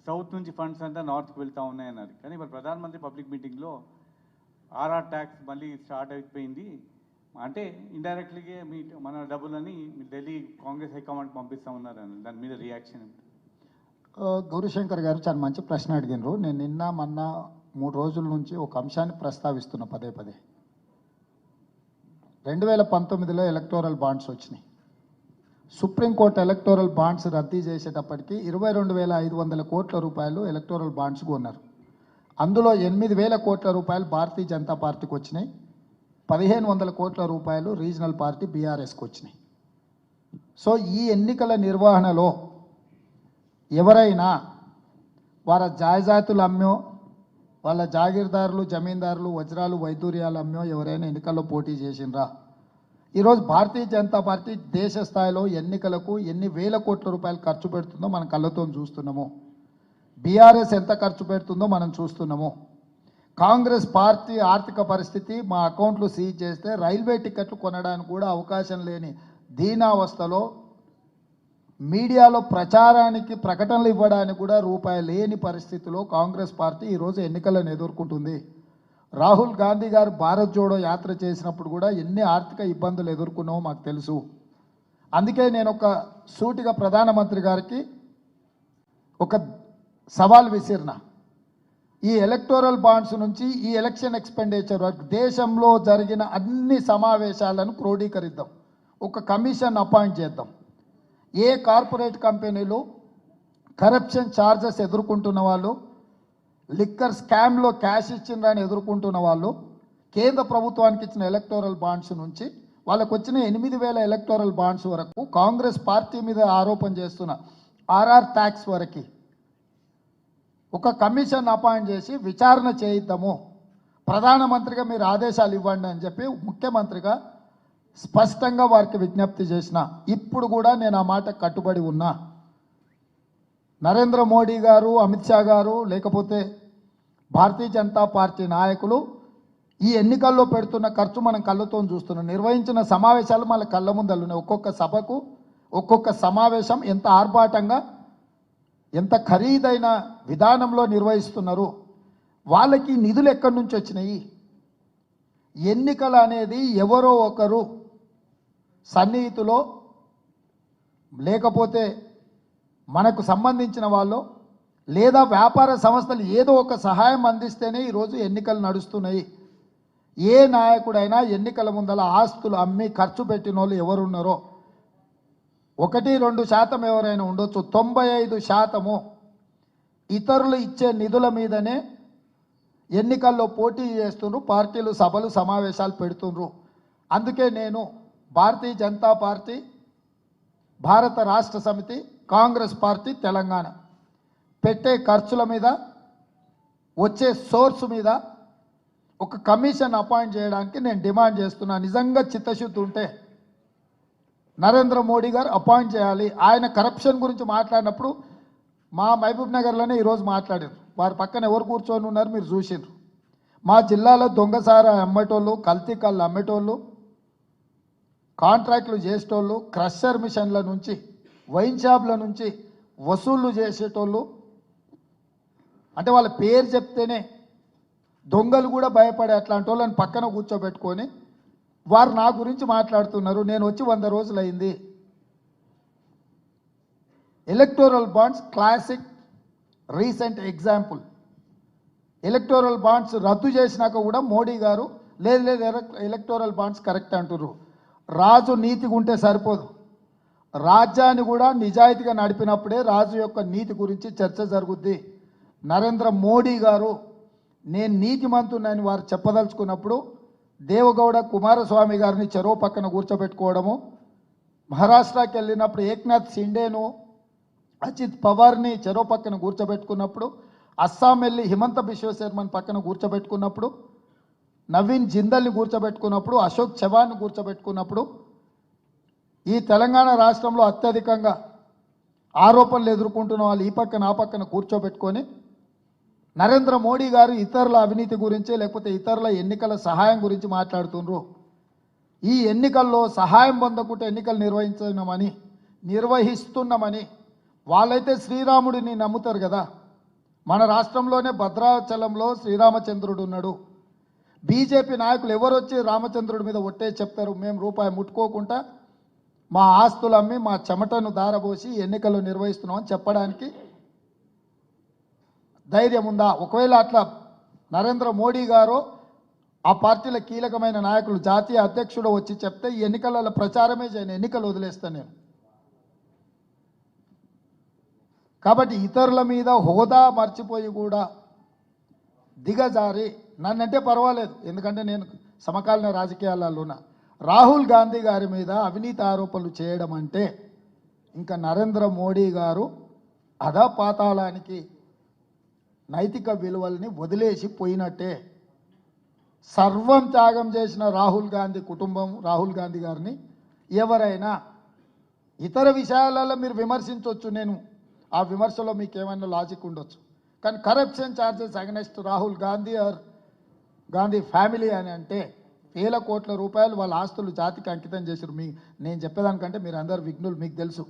S4: సౌత్ నుంచి ఫండ్స్ అంతా నార్త్కి వెళ్తూ ఉన్నాయన్నారు. కానీ మరి ప్రధానమంత్రి పబ్లిక్ మీటింగ్లో ఆర్ఆర్ ట్యాక్స్ మళ్ళీ స్టార్ట్ అయిపోయింది అంటే ఇండైరెక్ట్లీగా మన డబ్బులని ఢిల్లీ కాంగ్రెస్ హైకమాండ్కి పంపిస్తూ ఉన్నారని, దాని మీద రియాక్షన్?
S1: గౌరీశంకర్ గారు చాలా మంచి ప్రశ్న అడిగినారు. నేను నిన్న మొన్న 3 రోజుల నుంచి ఒక అంశాన్ని ప్రస్తావిస్తున్నా పదే. 2019లో ఎలక్టోరల్ బాండ్స్ వచ్చినాయి. సుప్రీంకోర్టు ఎలక్టోరల్ బాండ్స్ రద్దీ చేసేటప్పటికి 22,500 కోట్ల రూపాయలు ఎలక్టోరల్ బాండ్స్ కొన్నారు. అందులో 8,000 కోట్ల రూపాయలు భారతీయ జనతా పార్టీకి వచ్చినాయి, 1,500 కోట్ల రూపాయలు రీజనల్ పార్టీ బీఆర్ఎస్కి వచ్చినాయి. సో ఈ ఎన్నికల నిర్వహణలో ఎవరైనా వాళ్ళ జాయజాతులు అమ్మో, వాళ్ళ జాగీర్దారులు, జమీందారులు వజ్రాలు వైదూర్యాలు అమ్మో ఎవరైనా ఎన్నికల్లో పోటీ చేసిండ్రా? ఈరోజు భారతీయ జనతా పార్టీ దేశ స్థాయిలో ఎన్నికలకు ఎన్ని వేల కోట్ల రూపాయలు ఖర్చు పెడుతుందో మనం కళ్ళతో చూస్తున్నాము. బీఆర్ఎస్ ఎంత ఖర్చు పెడుతుందో మనం చూస్తున్నాము. కాంగ్రెస్ పార్టీ ఆర్థిక పరిస్థితి మా అకౌంట్లు సీజ్ చేస్తే రైల్వే టికెట్లు కొనడానికి కూడా అవకాశం లేని దీనావస్థలో, మీడియాలో ప్రచారానికి ప్రకటనలు ఇవ్వడానికి కూడా రూపాయి లేని పరిస్థితిలో కాంగ్రెస్ పార్టీ ఈరోజు ఎన్నికలను ఎదుర్కొంటుంది. రాహుల్ గాంధీ గారు భారత్ జోడో యాత్ర చేసినప్పుడు కూడా ఎన్ని ఆర్థిక ఇబ్బందులు ఎదుర్కొన్నామో మాకు తెలుసు. అందుకే నేను ఒక సూటిగా ప్రధానమంత్రి గారికి ఒక సవాల్ విసిరిన. ఈ ఎలక్టోరల్ బాండ్స్ నుంచి ఈ ఎలక్షన్ ఎక్స్పెండిచర్ వరకు దేశంలో జరిగిన అన్ని సమావేశాలను క్రోడీకరిద్దాం, ఒక కమిషన్ అపాయింట్ చేద్దాం. ఏ కార్పొరేట్ కంపెనీలు కరప్షన్ ఛార్జెస్ ఎదుర్కొంటున్న వాళ్ళు, లిక్కర్ స్కామ్లో క్యాష్ ఇచ్చిందని ఎదుర్కొంటున్న వాళ్ళు, కేంద్ర ప్రభుత్వానికి ఇచ్చిన ఎలక్టోరల్ బాండ్స్ నుంచి వాళ్ళకు వచ్చిన 8,000 ఎలక్టోరల్ బాండ్స్ వరకు, కాంగ్రెస్ పార్టీ మీద ఆరోపణ చేస్తున్న ఆర్ఆర్ ట్యాక్స్ వరకు ఒక కమిషన్ అపాయింట్ చేసి విచారణ చేయిద్దాము. ప్రధానమంత్రిగా మీరు ఆదేశాలు ఇవ్వండి అని చెప్పి ముఖ్యమంత్రిగా స్పష్టంగా వారికి విజ్ఞప్తి చేసిన. ఇప్పుడు కూడా నేను ఆ మాట కట్టుబడి ఉన్నా. నరేంద్ర మోడీ గారు, అమిత్ షా గారు, లేకపోతే భారతీయ జనతా పార్టీ నాయకులు ఈ ఎన్నికల్లో పెడుతున్న ఖర్చు మనం కళ్ళతో చూస్తున్నాం. నిర్వహించిన సమావేశాలు మన కళ్ళ ముందలున్నాయి. ఒక్కొక్క సభకు, ఒక్కొక్క సమావేశం ఎంత ఆర్భాటంగా, ఎంత ఖరీదైన విధానంలో నిర్వహిస్తున్నారు. వాళ్ళకి నిధులు ఎక్కడి నుంచి వచ్చినాయి? ఎన్నికలు అనేది ఎవరో ఒకరు సన్నిహితులో, లేకపోతే మనకు సంబంధించిన వాళ్ళు, లేదా వ్యాపార సంస్థలు ఏదో ఒక సహాయం అందిస్తేనే ఈరోజు ఎన్నికలు నడుస్తున్నాయి. ఏ నాయకుడైనా ఎన్నికల ముందల ఆస్తులు అమ్మి ఖర్చు పెట్టిన వాళ్ళు ఎవరున్నారో 1-2% ఎవరైనా ఉండొచ్చు. 95% ఇతరులు ఇచ్చే నిధుల మీదనే ఎన్నికల్లో పోటీ చేస్తున్నారు. పార్టీలు సభలు సమావేశాలు పెడుతున్నారు. అందుకే నేను భారతీయ జనతా పార్టీ, భారత రాష్ట్ర సమితి, కాంగ్రెస్ పార్టీ తెలంగాణ పెట్టే ఖర్చుల మీద, వచ్చే సోర్స్ మీద ఒక కమిషన్ అపాయింట్ చేయడానికి నేను డిమాండ్ చేస్తున్నా. నిజంగా చిత్తశుద్ధి ఉంటే నరేంద్ర మోడీ గారు అపాయింట్ చేయాలి. ఆయన కరప్షన్ గురించి మాట్లాడినప్పుడు మా మహబూబ్ నగర్లోనే ఈరోజు మాట్లాడారు. వారి పక్కన ఎవరు కూర్చొని ఉన్నారు మీరు చూసిండ్రు. మా జిల్లాలో దొంగసార అమ్మేటోళ్ళు, కల్తీ కళ్ళు అమ్మేటోళ్ళు, కాంట్రాక్టులు చేసేటోళ్ళు, క్రషర్ మిషన్ల నుంచి, వైన్ షాప్ల నుంచి వసూళ్లు చేసేటోళ్ళు, అంటే వాళ్ళ పేరు చెప్తేనే దొంగలు కూడా భయపడే అట్లాంటి వాళ్ళని పక్కన కూర్చోబెట్టుకొని వారు నా గురించి మాట్లాడుతున్నారు. నేను వచ్చి 100 రోజులు అయింది. Electoral bonds classic recent example. Electoral bonds రద్దు చేసినాక కూడా మోడీ గారు లేదు ఎలక్టోరల్ బాండ్స్ కరెక్ట్ అంటున్నారు. రాజు నీతిగా ఉంటే సరిపోదు, రాజ్యాన్ని కూడా నిజాయితీగా నడిపినప్పుడే రాజు యొక్క నీతి గురించి చర్చ జరుగుద్ది. నరేంద్ర మోడీ గారు నేను నీతిమంతునని వారు చెప్పదలుచుకున్నప్పుడు దేవగౌడ కుమారస్వామి గారిని చెరో పక్కన కూర్చోబెట్టుకోవడము, మహారాష్ట్రకి వెళ్ళినప్పుడు ఏక్నాథ్ షిండేను, అజిత్ పవార్ని చెరో పక్కన కూర్చోబెట్టుకున్నప్పుడు, అస్సాం వెళ్ళి హిమంత బిశ్వ శర్మని పక్కన కూర్చోబెట్టుకున్నప్పుడు, నవీన్ జిందల్ని కూర్చోబెట్టుకున్నప్పుడు, అశోక్ చవాన్ని కూర్చోబెట్టుకున్నప్పుడు, ఈ తెలంగాణ రాష్ట్రంలో అత్యధికంగా ఆరోపణలు ఎదుర్కొంటున్న వాళ్ళు ఈ పక్కన ఆ పక్కన కూర్చోబెట్టుకొని నరేంద్ర మోడీ గారు ఇతరుల అవినీతి గురించి, లేకపోతే ఇతరుల ఎన్నికల సహాయం గురించి మాట్లాడుతున్నారు. ఈ ఎన్నికల్లో సహాయం పొందకుంటే ఎన్నికలు నిర్వహిస్తున్నామని వాళ్ళైతే శ్రీరాముడిని నమ్ముతారు కదా. మన రాష్ట్రంలోనే భద్రాచలంలో శ్రీరామచంద్రుడు ఉన్నాడు. బీజేపీ నాయకులు ఎవరు వచ్చి రామచంద్రుడి మీద ఒట్టే చెప్తారు మేము రూపాయి ముట్టుకోకుండా మా ఆస్తులు అమ్మి మా చెమటను దారబోసి ఎన్నికలు నిర్వహిస్తున్నామని చెప్పడానికి ధైర్యం ఉందా? ఒకవేళ అట్లా నరేంద్ర మోడీ గారు, ఆ పార్టీల కీలకమైన నాయకులు, జాతీయ అధ్యక్షుడు వచ్చి చెప్తే ఈ ఎన్నికలలో ప్రచారమే చేయను, ఎన్నికలు వదిలేస్తాను నేను. కాబట్టి ఇతరుల మీద హోదా మర్చిపోయి కూడా దిగజారి, నన్నంటే పర్వాలేదు ఎందుకంటే నేను సమకాలీన రాజకీయాలలో ఉన్నా, రాహుల్ గాంధీ గారి మీద అవినీతి ఆరోపణలు చేయడం అంటే ఇంకా నరేంద్ర మోడీ గారు అధపాతాళానికి నైతిక విలువల్ని వదిలేసి పోయినట్టే. సర్వం త్యాగం చేసిన రాహుల్ గాంధీ కుటుంబం, రాహుల్ గాంధీ గారిని ఎవరైనా ఇతర విషయాలలో మీరు విమర్శించవచ్చు, నేను ఆ విమర్శలో మీకు ఏమైనా లాజిక్ ఉండొచ్చు. కానీ corruption charges against Rahul Gandhi or Gandhi family అని అంటే వేల కోట్ల రూపాయలు వాళ్ళ ఆస్తులు జాతికి అంకితం చేశారు. నేను చెప్పేదానికంటే మీరు అందరు విఘ్నులు, మీకు తెలుసు.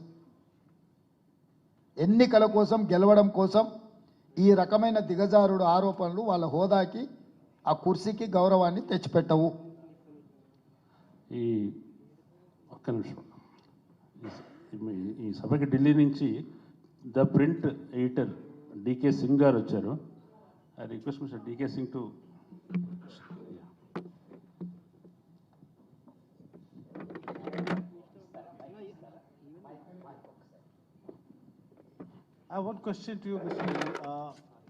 S1: ఎన్నికల కోసం గెలవడం కోసం ఈ రకమైన దిగజారుడు ఆరోపణలు వాళ్ళ హోదాకి, ఆ కుర్చీకి గౌరవాన్ని తెచ్చిపెట్టవు.
S3: ఈ ఒక్క నిమిషం, ఈ సభకి ఢిల్లీ నుంచి the print editor DK Singh గారు వచ్చారు. I request mister DK Singh to
S5: I have one question to you, Mr. Modi.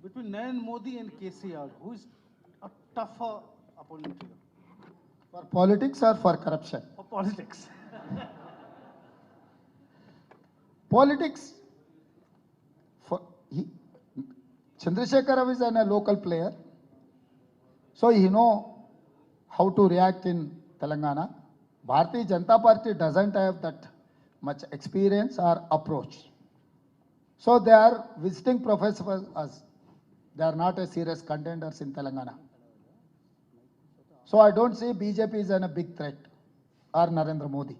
S5: Between Narendra Modi and KCR, who is a tougher opponent to you?
S1: For politics or for corruption?
S5: For politics.
S1: Politics. Chandrasekhar Rao is a local player, so he know how to react in Telangana. Bharatiya Janata Party doesn't have that much experience or approach. So they are visiting professors as they are not a serious contenders in Telangana. So I don't see BJP is a big threat or Narendra Modi.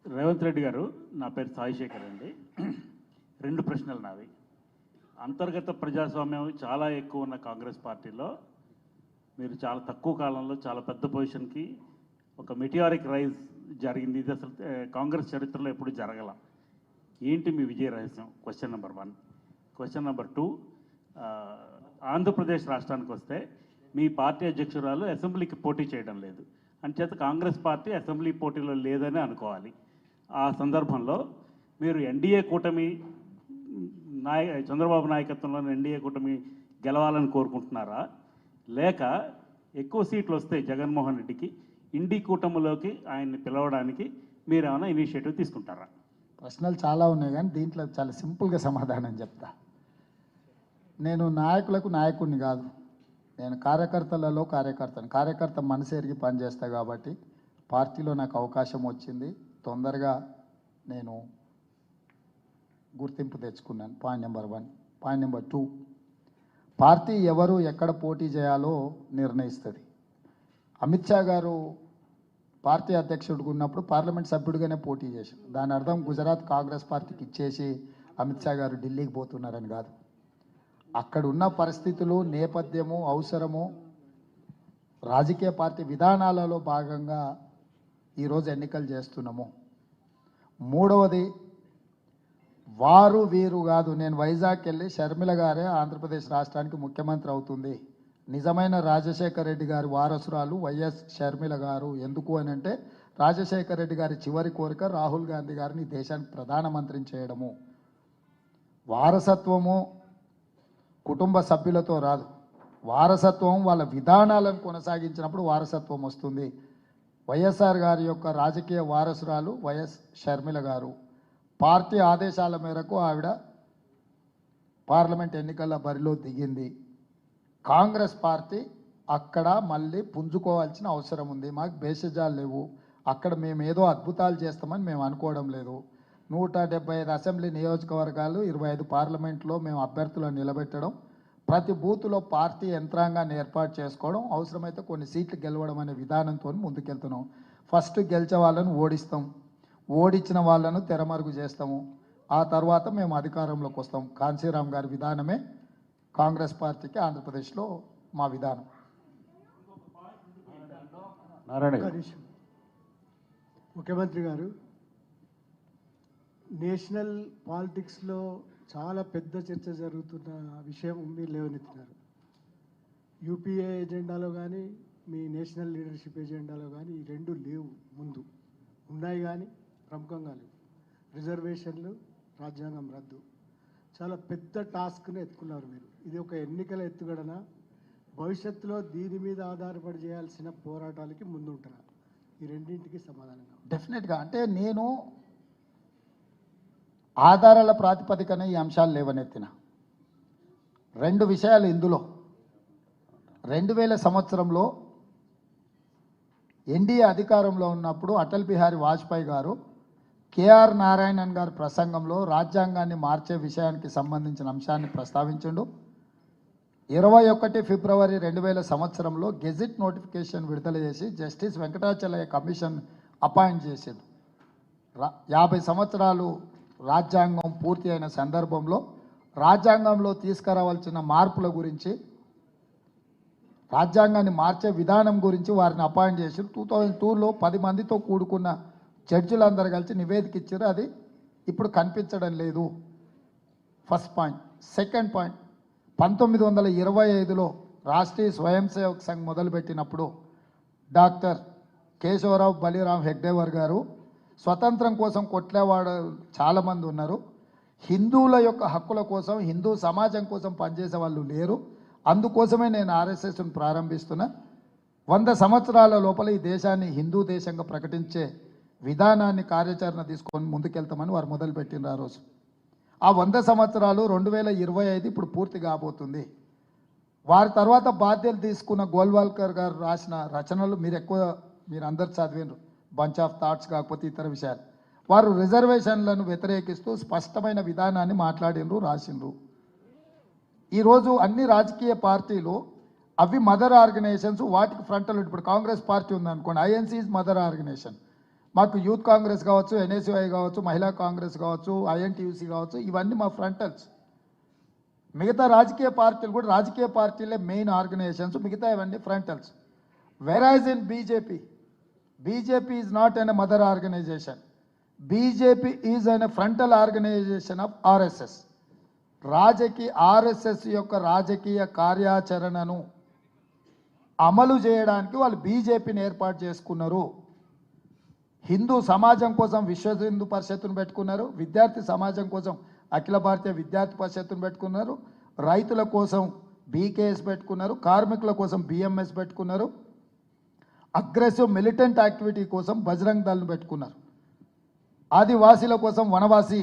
S6: Revanth Reddy గారు, నా పేరు సాయి శేఖర్ అండి. 2 ప్రశ్నలు నావి. అంతర్గత ప్రజాస్వామ్యం చాలా ఎక్కువ ఉన్న కాంగ్రెస్ పార్టీలో మీరు చాలా తక్కువ కాలంలో చాలా పెద్ద పొజిషన్కి ఒక మెటియారిక్ రైజ్ జరిగింది. ఇది అసలు కాంగ్రెస్ చరిత్రలో ఎప్పుడు జరగల. ఏంటి మీ విజయ రహస్యం? Question number 1. Question number 2, Andhra Pradesh రాష్ట్రానికి వస్తే మీ పార్టీ అధ్యక్షురాలు అసెంబ్లీకి పోటీ చేయడం లేదు, అంచేత కాంగ్రెస్ పార్టీ అసెంబ్లీ పోటీలో లేదని అనుకోవాలి. ఆ సందర్భంలో మీరు ఎన్డీఏ కూటమి చంద్రబాబు నాయకత్వంలోని ఎన్డీఏ కూటమి గెలవాలని కోరుకుంటున్నారా, లేక ఎక్కువ సీట్లు వస్తే జగన్మోహన్ రెడ్డికి ఇండి కూటమిలోకి ఆయన్ని పిలవడానికి మీరు ఏమైనా ఇనిషియేటివ్ తీసుకుంటారా?
S1: ప్రశ్నలు చాలా ఉన్నాయి కానీ దీంట్లో చాలా సింపుల్గా సమాధానం చెప్తా. నేను నాయకులకు నాయకుడిని కాదు, నేను కార్యకర్తలలో కార్యకర్తను. కార్యకర్త మనసు ఎరిగి పనిచేస్తా కాబట్టి పార్టీలో నాకు అవకాశం వచ్చింది. తొందరగా నేను గుర్తింపు తెచ్చుకున్నాను. Point number 1. Point number 2, party ఎవరు ఎక్కడ పోటీ చేయాలో నిర్ణయిస్తుంది. అమిత్ షా గారు పార్టీ అధ్యక్షుడిగా ఉన్నప్పుడు పార్లమెంట్ సభ్యుడిగానే పోటీ చేశారు. దాని అర్థం గుజరాత్ కాంగ్రెస్ పార్టీకి ఇచ్చేసి అమిత్ షా గారు ఢిల్లీకి పోతున్నారని కాదు. అక్కడ ఉన్న పరిస్థితులు, నేపథ్యము, అవసరము, రాజకీయ పార్టీ విధానాలలో భాగంగా ఈరోజు ఎన్నికలు చేస్తున్నాము. 3వది, వారు వీరు కాదు. నేను వైజాగ్కి వెళ్ళి షర్మిల గారే ఆంధ్రప్రదేశ్ రాష్ట్రానికి ముఖ్యమంత్రి అవుతుంది, నిజమైన రాజశేఖర రెడ్డి గారి వారసురాలు వైఎస్ షర్మిల గారు. ఎందుకు అని అంటే రాజశేఖర రెడ్డి గారి చివరి కోరిక రాహుల్ గాంధీ గారిని దేశానికి ప్రధానమంత్రిని చేయడము. వారసత్వము కుటుంబ సభ్యులతో రాదు, వారసత్వం వాళ్ళ విధానాలను కొనసాగించినప్పుడు వారసత్వం వస్తుంది. వైఎస్ఆర్ గారి యొక్క రాజకీయ వారసురాలు వైఎస్ షర్మిల గారు. పార్టీ ఆదేశాల మేరకు ఆవిడ పార్లమెంట్ ఎన్నికల బరిలో దిగింది. కాంగ్రెస్ పార్టీ అక్కడ మళ్ళీ పుంజుకోవాల్సిన అవసరం ఉంది. మాకు భేషజాలు లేవు. అక్కడ మేము ఏదో అద్భుతాలు చేస్తామని మేము అనుకోవడం లేదు. 175 అసెంబ్లీ నియోజకవర్గాలు, 25 పార్లమెంట్లో మేము అభ్యర్థులను నిలబెట్టడం, ప్రతి బూత్లో పార్టీ యంత్రాంగాన్ని ఏర్పాటు చేసుకోవడం, అవసరమైతే కొన్ని సీట్లు గెలవడం అనే విధానంతో ముందుకెళ్తున్నాం. ఫస్ట్ గెలిచే వాళ్ళను ఓడిస్తాం, ఓడించిన వాళ్ళను తెరమరుగు చేస్తాము, ఆ తర్వాత మేము అధికారంలోకి వస్తాం. కాంశీరామ్ గారి విధానమే కాంగ్రెస్ పార్టీకి ఆంధ్రప్రదేశ్లో మా విధానం.
S3: నారాయణ గారు.
S7: ముఖ్యమంత్రి గారు, నేషనల్ పాలిటిక్స్లో చాలా పెద్ద చర్చ జరుగుతున్న విషయం మీరు లేవనెత్తినారు. యూపీఏ ఎజెండాలో కానీ మీ నేషనల్ లీడర్షిప్ ఎజెండాలో కానీ ఈ 2 లేవు. ముందు ఉన్నాయి కానీ ప్రముఖంగా లేవు. రిజర్వేషన్లు, రాజ్యాంగం రద్దు. చాలా పెద్ద టాస్క్ని ఎత్తుకున్నారు మీరు. ఇది ఒక ఎన్నికల ఎత్తుగడన? భవిష్యత్తులో దీని మీద ఆధారపడి చేయాల్సిన పోరాటాలకి ముందుంటారా? ఈ రెండింటికి సమాధానంగా.
S1: డెఫినెట్గా. అంటే నేను ఆధారాల ప్రాతిపదికన ఈ అంశాలు లేవనెత్తిన. 2 విషయాలు ఇందులో. 2000 సంవత్సరంలో ఎన్డీఏ అధికారంలో ఉన్నప్పుడు అటల్ బిహారీ వాజ్పేయి గారు కేఆర్ నారాయణన్ గారి ప్రసంగంలో రాజ్యాంగాన్ని మార్చే విషయానికి సంబంధించిన అంశాన్ని ప్రస్తావించిండు. 21 ఫిబ్రవరి 2000 సంవత్సరంలో గెజిట్ నోటిఫికేషన్ విడుదల చేసి జస్టిస్ వెంకటాచలయ్య కమిషన్ అపాయింట్ చేసింది. 50 సంవత్సరాలు రాజ్యాంగం పూర్తి అయిన సందర్భంలో రాజ్యాంగంలో తీసుకురావాల్సిన మార్పుల గురించి, రాజ్యాంగాన్ని మార్చే విధానం గురించి వారిని అపాయింట్ చేసి 2002లో 10 మందితో కూడుకున్న జడ్జిలందరూ కలిసి నివేదిక ఇచ్చారు. అది ఇప్పుడు కనిపించడం లేదు. First point. సెకండ్ పాయింట్, 1925లో రాష్ట్రీయ స్వయం సేవక్ సంఘ్ మొదలుపెట్టినప్పుడు డాక్టర్ కేశవరావు బలిరామ్ హెగ్డేవర్ గారు స్వతంత్రం కోసం కొట్లేవాడు చాలామంది ఉన్నారు. హిందువుల యొక్క హక్కుల కోసం, హిందూ సమాజం కోసం పనిచేసే వాళ్ళు లేరు. అందుకోసమే నేను ఆర్ఎస్ఎస్ను ప్రారంభిస్తున్నా. 100 సంవత్సరాల లోపల ఈ దేశాన్ని హిందూ దేశంగా ప్రకటించే విధానాన్ని కార్యాచరణ తీసుకొని ముందుకెళ్తామని వారు మొదలుపెట్టినారు ఆ రోజు. ఆ 100 సంవత్సరాలు 2025 ఇప్పుడు పూర్తి కాబోతుంది. వారి తర్వాత బాధ్యతలు తీసుకున్న గోల్వాల్కర్ గారు రాసిన రచనలు మీరు అందరు చదివినారు. బంచ్ ఆఫ్ థాట్స్ కాకపోతే ఇతర విషయాలు. వారు రిజర్వేషన్లను వ్యతిరేకిస్తూ స్పష్టమైన విధానాన్ని మాట్లాడినరు, రాసిండ్రు. ఈరోజు అన్ని రాజకీయ పార్టీలు అవి మదర్ ఆర్గనైజేషన్స్, వాటికి ఫ్రంటల్. ఇప్పుడు కాంగ్రెస్ పార్టీ ఉందనుకోండి, ఐఎన్సీ ఈజ్ మదర్ ఆర్గనైజేషన్. మాకు యూత్ కాంగ్రెస్ కావచ్చు, ఎన్ఎస్యుఐ కావచ్చు, మహిళా కాంగ్రెస్ కావచ్చు, ఐఎన్టీయూసీ కావచ్చు, ఇవన్నీ మా ఫ్రంటల్స్. మిగతా రాజకీయ పార్టీలు కూడా రాజకీయ పార్టీలే మెయిన్ ఆర్గనైజేషన్స్, మిగతా ఇవన్నీ frontals. Whereas in BJP is not an mother organisation. BJP is an frontal organisation of RSS. RSS యొక్క రాజకీయ కార్యాచరణను అమలు చేయడానికి వాళ్ళు బీజేపీని ఏర్పాటు చేసుకున్నారు. హిందూ సమాజం కోసం విశ్వ హిందూ పరిషత్తును పెట్టుకున్నారు. విద్యార్థి సమాజం కోసం అఖిల భారతీయ విద్యార్థి పరిషత్తును పెట్టుకున్నారు. రైతుల కోసం బీకేఎస్ పెట్టుకున్నారు. కార్మికుల కోసం బిఎంఎస్ పెట్టుకున్నారు. అగ్రెసివ్ మిలిటెంట్ యాక్టివిటీ కోసం బజరంగ్ దళ్ను పెట్టుకున్నారు. ఆదివాసీల కోసం వనవాసి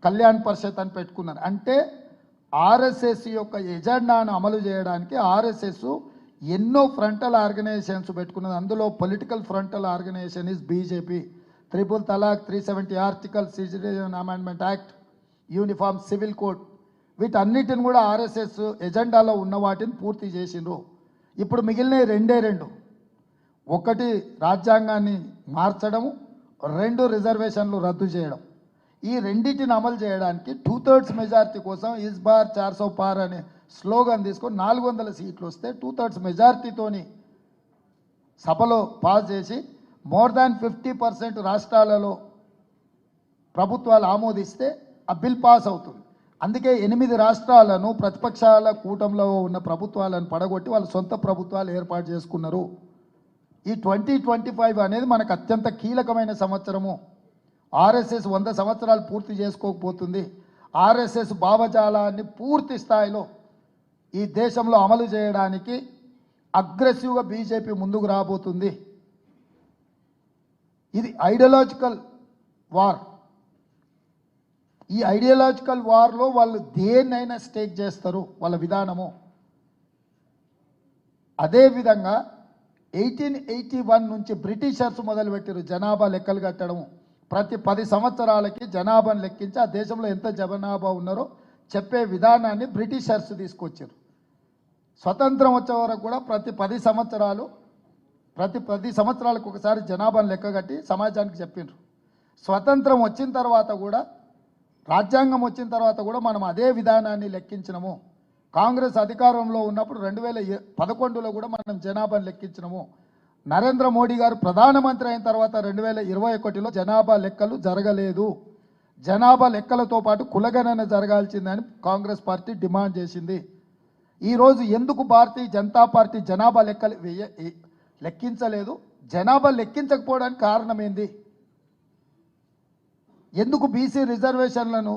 S1: కళ్యాణ్ పరిషత్ అని పెట్టుకున్నారు. అంటే ఆర్ఎస్ఎస్ యొక్క ఎజెండాను అమలు చేయడానికి ఆర్ఎస్ఎస్ ఎన్నో ఫ్రంటల్ ఆర్గనైజేషన్స్ పెట్టుకున్నది. అందులో political frontal organisation is BJP. 3 తలాక్, 370 article, citizen amendment act, uniform civil code, వీటన్నిటిని కూడా ఆర్ఎస్ఎస్ ఎజెండాలో ఉన్న వాటిని పూర్తి చేసిండ్రు. ఇప్పుడు మిగిలిన రెండు. ఒకటి రాజ్యాంగాన్ని మార్చడము, 2 రిజర్వేషన్లు రద్దు చేయడం. ఈ రెండింటిని అమలు చేయడానికి 2/3 మెజారిటీ కోసం ఇస్ బార్ 400 పార్ అనే స్లోగన్ తీసుకొని 400 సీట్లు వస్తే 2/3 మెజారిటీతోని సభలో పాస్ చేసి మోర్ దాన్ 50% రాష్ట్రాలలో ప్రభుత్వాలు ఆమోదిస్తే ఆ బిల్ పాస్ అవుతుంది. అందుకే 8 రాష్ట్రాలను ప్రతిపక్షాల కూటమిలో ఉన్న ప్రభుత్వాలను పడగొట్టి వాళ్ళు సొంత ప్రభుత్వాలు ఏర్పాటు చేసుకున్నారు. ఈ 2025 అనేది మనకు అత్యంత కీలకమైన సంవత్సరము. ఆర్ఎస్ఎస్ 100 సంవత్సరాలు పూర్తి చేసుకోకపోతుంది. ఆర్ఎస్ఎస్ భావజాలాన్ని పూర్తి స్థాయిలో ఈ దేశంలో అమలు చేయడానికి అగ్రెసివ్గా బీజేపీ ముందుకు రాబోతుంది. ఇది ఐడియాలజికల్ వార్. ఈ ఐడియాలజికల్ వార్లో వాళ్ళు దేన్నైనా స్టేక్ చేస్తారు, వాళ్ళ విధానము. అదేవిధంగా 1881 నుంచి బ్రిటిషర్స్ మొదలుపెట్టారు జనాభా లెక్కలు కట్టడము. ప్రతి 10 సంవత్సరాలకి జనాభాను లెక్కించి ఆ దేశంలో ఎంత జనాభా ఉన్నారో చెప్పే విధానాన్ని బ్రిటిషర్స్ తీసుకొచ్చారు. స్వతంత్రం వచ్చే వరకు కూడా ప్రతి 10 సంవత్సరాలకు ఒకసారి జనాభాను లెక్కగట్టి సమాజానికి చెప్పిండ్రు. స్వతంత్రం వచ్చిన తర్వాత కూడా, రాజ్యాంగం వచ్చిన తర్వాత కూడా మనం అదే విధానాన్ని లెక్కించినము. కాంగ్రెస్ అధికారంలో ఉన్నప్పుడు 2011లో కూడా మనం జనాభాను లెక్కించినము. నరేంద్ర మోడీ గారు ప్రధానమంత్రి అయిన తర్వాత 2021లో జనాభా లెక్కలు జరగలేదు. జనాభా లెక్కలతో పాటు కులగణన జరగాల్సిందని కాంగ్రెస్ పార్టీ డిమాండ్ చేసింది. ఈరోజు ఎందుకు భారతీయ జనతా పార్టీ జనాభా లెక్కలు లెక్కించలేదు? జనాభా లెక్కించకపోవడానికి కారణం ఏంది? ఎందుకు బీసీ రిజర్వేషన్లను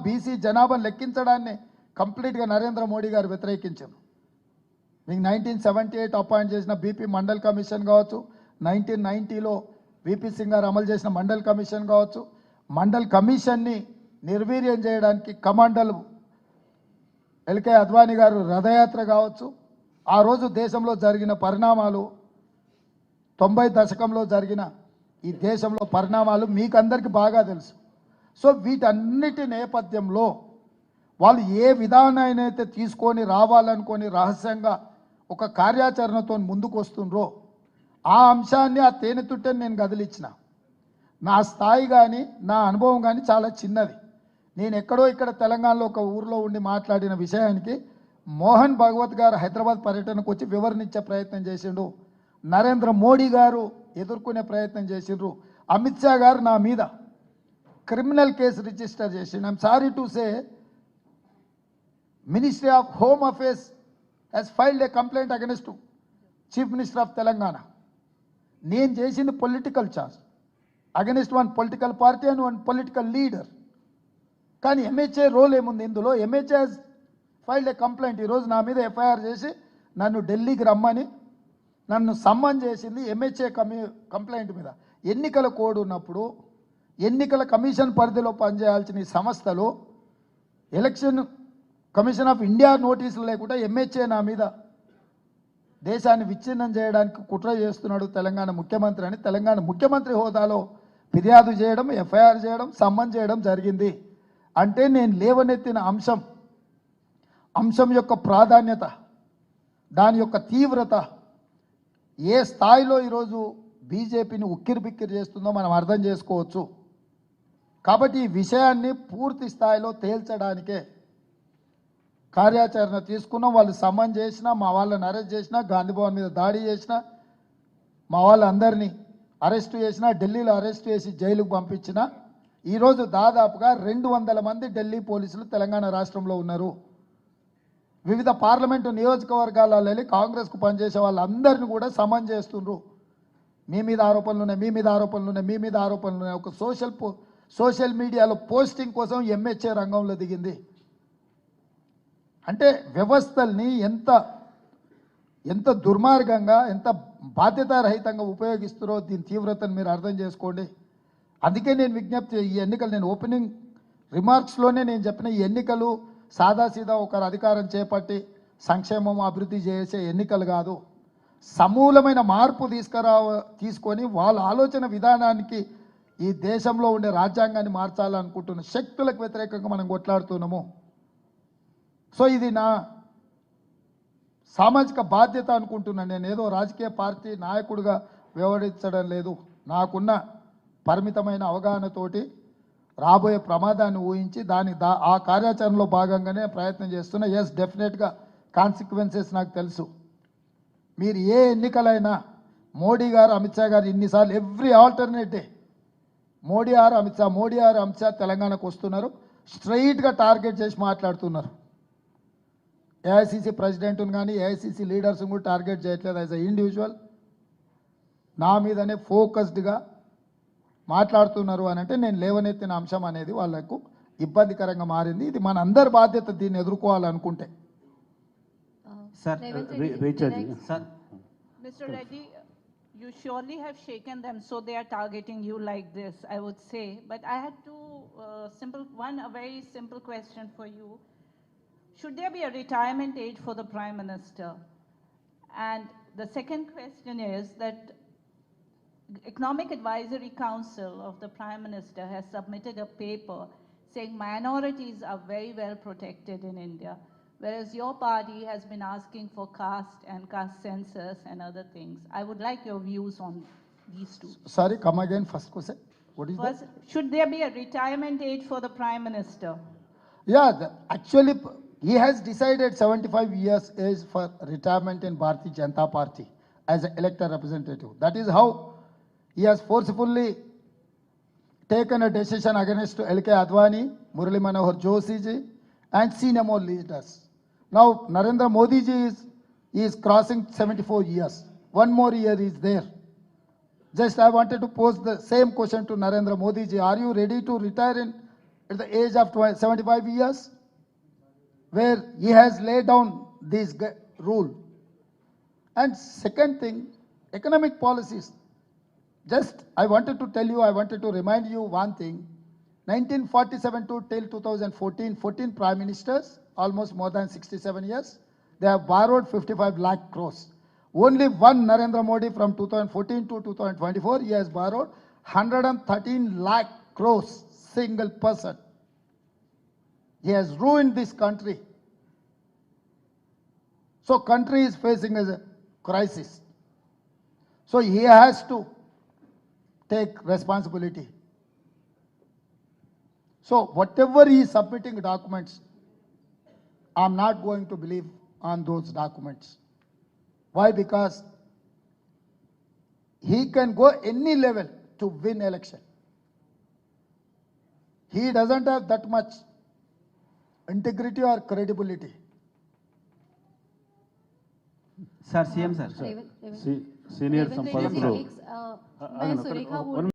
S1: బీసీ జనాభాను లెక్కించడాన్ని కంప్లీట్గా నరేంద్ర మోడీ గారు వ్యతిరేకించారు. మీకు 1978 అపాయింట్ చేసిన బీపీ మండల్ కమిషన్ కావచ్చు, 1990లో విపి సింగ్ గారు అమలు చేసిన మండల్ కమిషన్ కావచ్చు, మండల్ కమిషన్ని నిర్వీర్యం చేయడానికి కమాండల్ ఎల్కే అద్వానీ గారు రథయాత్ర కావచ్చు, ఆ రోజు దేశంలో జరిగిన పరిణామాలు, 90 దశకంలో జరిగిన ఈ దేశంలో పరిణామాలు మీకు అందరికీ బాగా తెలుసు. సో వీటన్నిటి నేపథ్యంలో వాళ్ళు ఏ విధానాన్ని అయితే తీసుకొని రావాలనుకొని రహస్యంగా ఒక కార్యాచరణతో ముందుకు వస్తుండ్రో ఆ అంశాన్ని, ఆ తేనెతుట్టని నేను కదిలిచ్చిన. నా స్థాయి కానీ నా అనుభవం కానీ చాలా చిన్నది. నేను ఎక్కడో ఇక్కడ తెలంగాణలో ఒక ఊర్లో ఉండి మాట్లాడిన విషయానికి మోహన్ భగవత్ గారు హైదరాబాద్ పర్యటనకు వచ్చి వివరణించే ప్రయత్నం చేసిండు. నరేంద్ర మోడీ గారు ఎదుర్కొనే ప్రయత్నం చేసిండ్రు. అమిత్ షా గారు నా మీద క్రిమినల్ కేసు రిజిస్టర్ చేసిండు. I'm sorry to say ministry of home affairs has filed A complaint against chief minister of Telangana. నేను చేసింది political charge against one political party and one political leader. కానీ ఎంహెచ్ఏ రోల్ ఏముంది ఇందులో? MHA has filed A complaint. ఈరోజు నా మీద FIR చేసి నన్ను ఢిల్లీకి రమ్మని నన్ను సమ్మన్ చేసింది ఎంహెచ్ఏ కంప్లైంట్ మీద. ఎన్నికల కోడ్ ఉన్నప్పుడు ఎన్నికల కమిషన్ పరిధిలో పనిచేయాల్సిన ఈ సంస్థలు ఎలక్షన్ కమిషన్ ఆఫ్ ఇండియా నోటీసులు లేకుండా ఎంహెచ్ఏ నా మీద దేశాన్ని విచ్ఛిన్నం చేయడానికి కుట్ర చేస్తున్నాడు తెలంగాణ ముఖ్యమంత్రి అని తెలంగాణ ముఖ్యమంత్రి హోదాలో ఫిర్యాదు చేయడం, ఎఫ్ఐఆర్ చేయడం, సమ్మన్ చేయడం జరిగింది. అంటే నేను లేవనెత్తిన అంశం యొక్క ప్రాధాన్యత, దాని యొక్క తీవ్రత ఏ స్థాయిలో ఈరోజు బీజేపీని ఉక్కిరి బిక్కిరి చేస్తుందో మనం అర్థం చేసుకోవచ్చు. కాబట్టి ఈ విషయాన్ని పూర్తి స్థాయిలో తేల్చడానికే కార్యాచరణ తీసుకున్నాం. వాళ్ళు సమన్ చేసినా, మా వాళ్ళని అరెస్ట్ చేసినా, గాంధీ భవన్ మీద దాడి చేసినా, మా వాళ్ళందరినీ అరెస్టు చేసినా, ఢిల్లీలో అరెస్ట్ చేసి జైలుకు పంపించిన. ఈరోజు దాదాపుగా 200 మంది ఢిల్లీ పోలీసులు తెలంగాణ రాష్ట్రంలో ఉన్నారు. వివిధ పార్లమెంటు నియోజకవర్గాలలో వెళ్ళి కాంగ్రెస్కు పనిచేసే వాళ్ళందరినీ కూడా సమన్ చేస్తుండ్రు. మీ మీద ఆరోపణలు ఉన్నాయి, మీ మీద ఆరోపణలు ఉన్నాయి, మీ మీద ఆరోపణలు ఉన్నాయి. ఒక సోషల్ మీడియాలో పోస్టింగ్ కోసం ఎంహెచ్ఏ రంగంలో దిగింది. అంటే వ్యవస్థల్ని ఎంత దుర్మార్గంగా, ఎంత బాధ్యతారహితంగా ఉపయోగిస్తారో దీని తీవ్రతను మీరు అర్థం చేసుకోండి. అందుకే నేను విజ్ఞప్తి, ఈ ఎన్నికలు నేను ఓపెనింగ్ రిమార్క్స్లోనే నేను చెప్పిన, ఈ ఎన్నికలు సాదాసీదా ఒకరు అధికారం చేపట్టి సంక్షేమం అభివృద్ధి చేసే ఎన్నికలు కాదు. సమూలమైన మార్పు తీసుకొని వాళ్ళ ఆలోచన విధానానికి ఈ దేశంలో ఉండే రాజ్యాంగాన్ని మార్చాలనుకుంటున్న శక్తులకు వ్యతిరేకంగా మనం కొట్లాడుతున్నాము. సో ఇది నా సామాజిక బాధ్యత అనుకుంటున్నాను. నేను ఏదో రాజకీయ పార్టీ నాయకుడిగా వ్యవహరించడం లేదు. నాకున్న పరిమితమైన అవగాహనతోటి రాబోయే ప్రమాదాన్ని ఊహించి ఆ కార్యాచరణలో భాగంగానే ప్రయత్నం చేస్తున్నా. ఎస్, డెఫినెట్గా కాన్సిక్వెన్సెస్ నాకు తెలుసు. మీరు ఏ ఎన్నికలైనా మోడీ గారు, అమిత్ షా గారు ఇన్నిసార్లు every alternate day Modi or Amit Shah తెలంగాణకు వస్తున్నారు. స్ట్రైట్గా టార్గెట్ చేసి మాట్లాడుతున్నారు. ఏఐసిసి ప్రెసిడెంట్ను కానీ ఏఐసిసి లీడర్స్ని కూడా టార్గెట్ చేయట్లేదు. యాజ్ ఎ ఇండివిజువల్ నా మీదనే ఫోకస్డ్గా మాట్లాడుతున్నారు అని అంటే నేను లేవనెత్తిన అంశం అనేది వాళ్ళకు ఇబ్బందికరంగా మారింది. ఇది మన అందరి బాధ్యత దీన్ని ఎదుర్కోవాలనుకుంటే.
S4: Sir,
S8: Sir, Mr. Reddy, you surely have shaken them, so they are targeting you like this, I would say. But I had a very simple question for you. Should there be a retirement age for the Prime Minister? And the second question is that Economic Advisory Council of the Prime Minister has submitted a paper saying minorities are very well protected in India, whereas your party has been asking for caste and caste census and other things. I would like your views on these two.
S1: Sorry, come again, first question. What is
S8: First, should there be a retirement age for the Prime Minister?
S1: Yeah, actually, he has decided 75 years age for retirement in Bharatiya Janata Party as an elected representative. That is how he has forcefully taken a decision against L.K. Advani, Murali Manohar Joshi ji, and senior more leaders. Now, Narendra Modi ji is crossing 74 years. One more year is there. Just I wanted to pose the same question to Narendra Modi ji. Are you ready to retire at the age of 75 years? Where he has laid down this rule. And second thing, economic policies. Just I wanted to remind you one thing. 1947 to till 2014, 14 prime ministers, almost more than 67 years, they have borrowed 55 lakh crores. Only one Narendra Modi from 2014 to 2024, he has borrowed 113 lakh crores, single person. He has ruined this country. So country is facing a crisis. So he has to take responsibility. So whatever he is submitting documents, I'm not going to believe on those documents. Why? Because he can go any level to win election. He doesn't have that much integrity or credibility.
S9: Sir CM sir
S3: senior
S10: Revanth Reddy
S3: సంపాదకులు
S10: colleagues, मैं सुरेखा बोल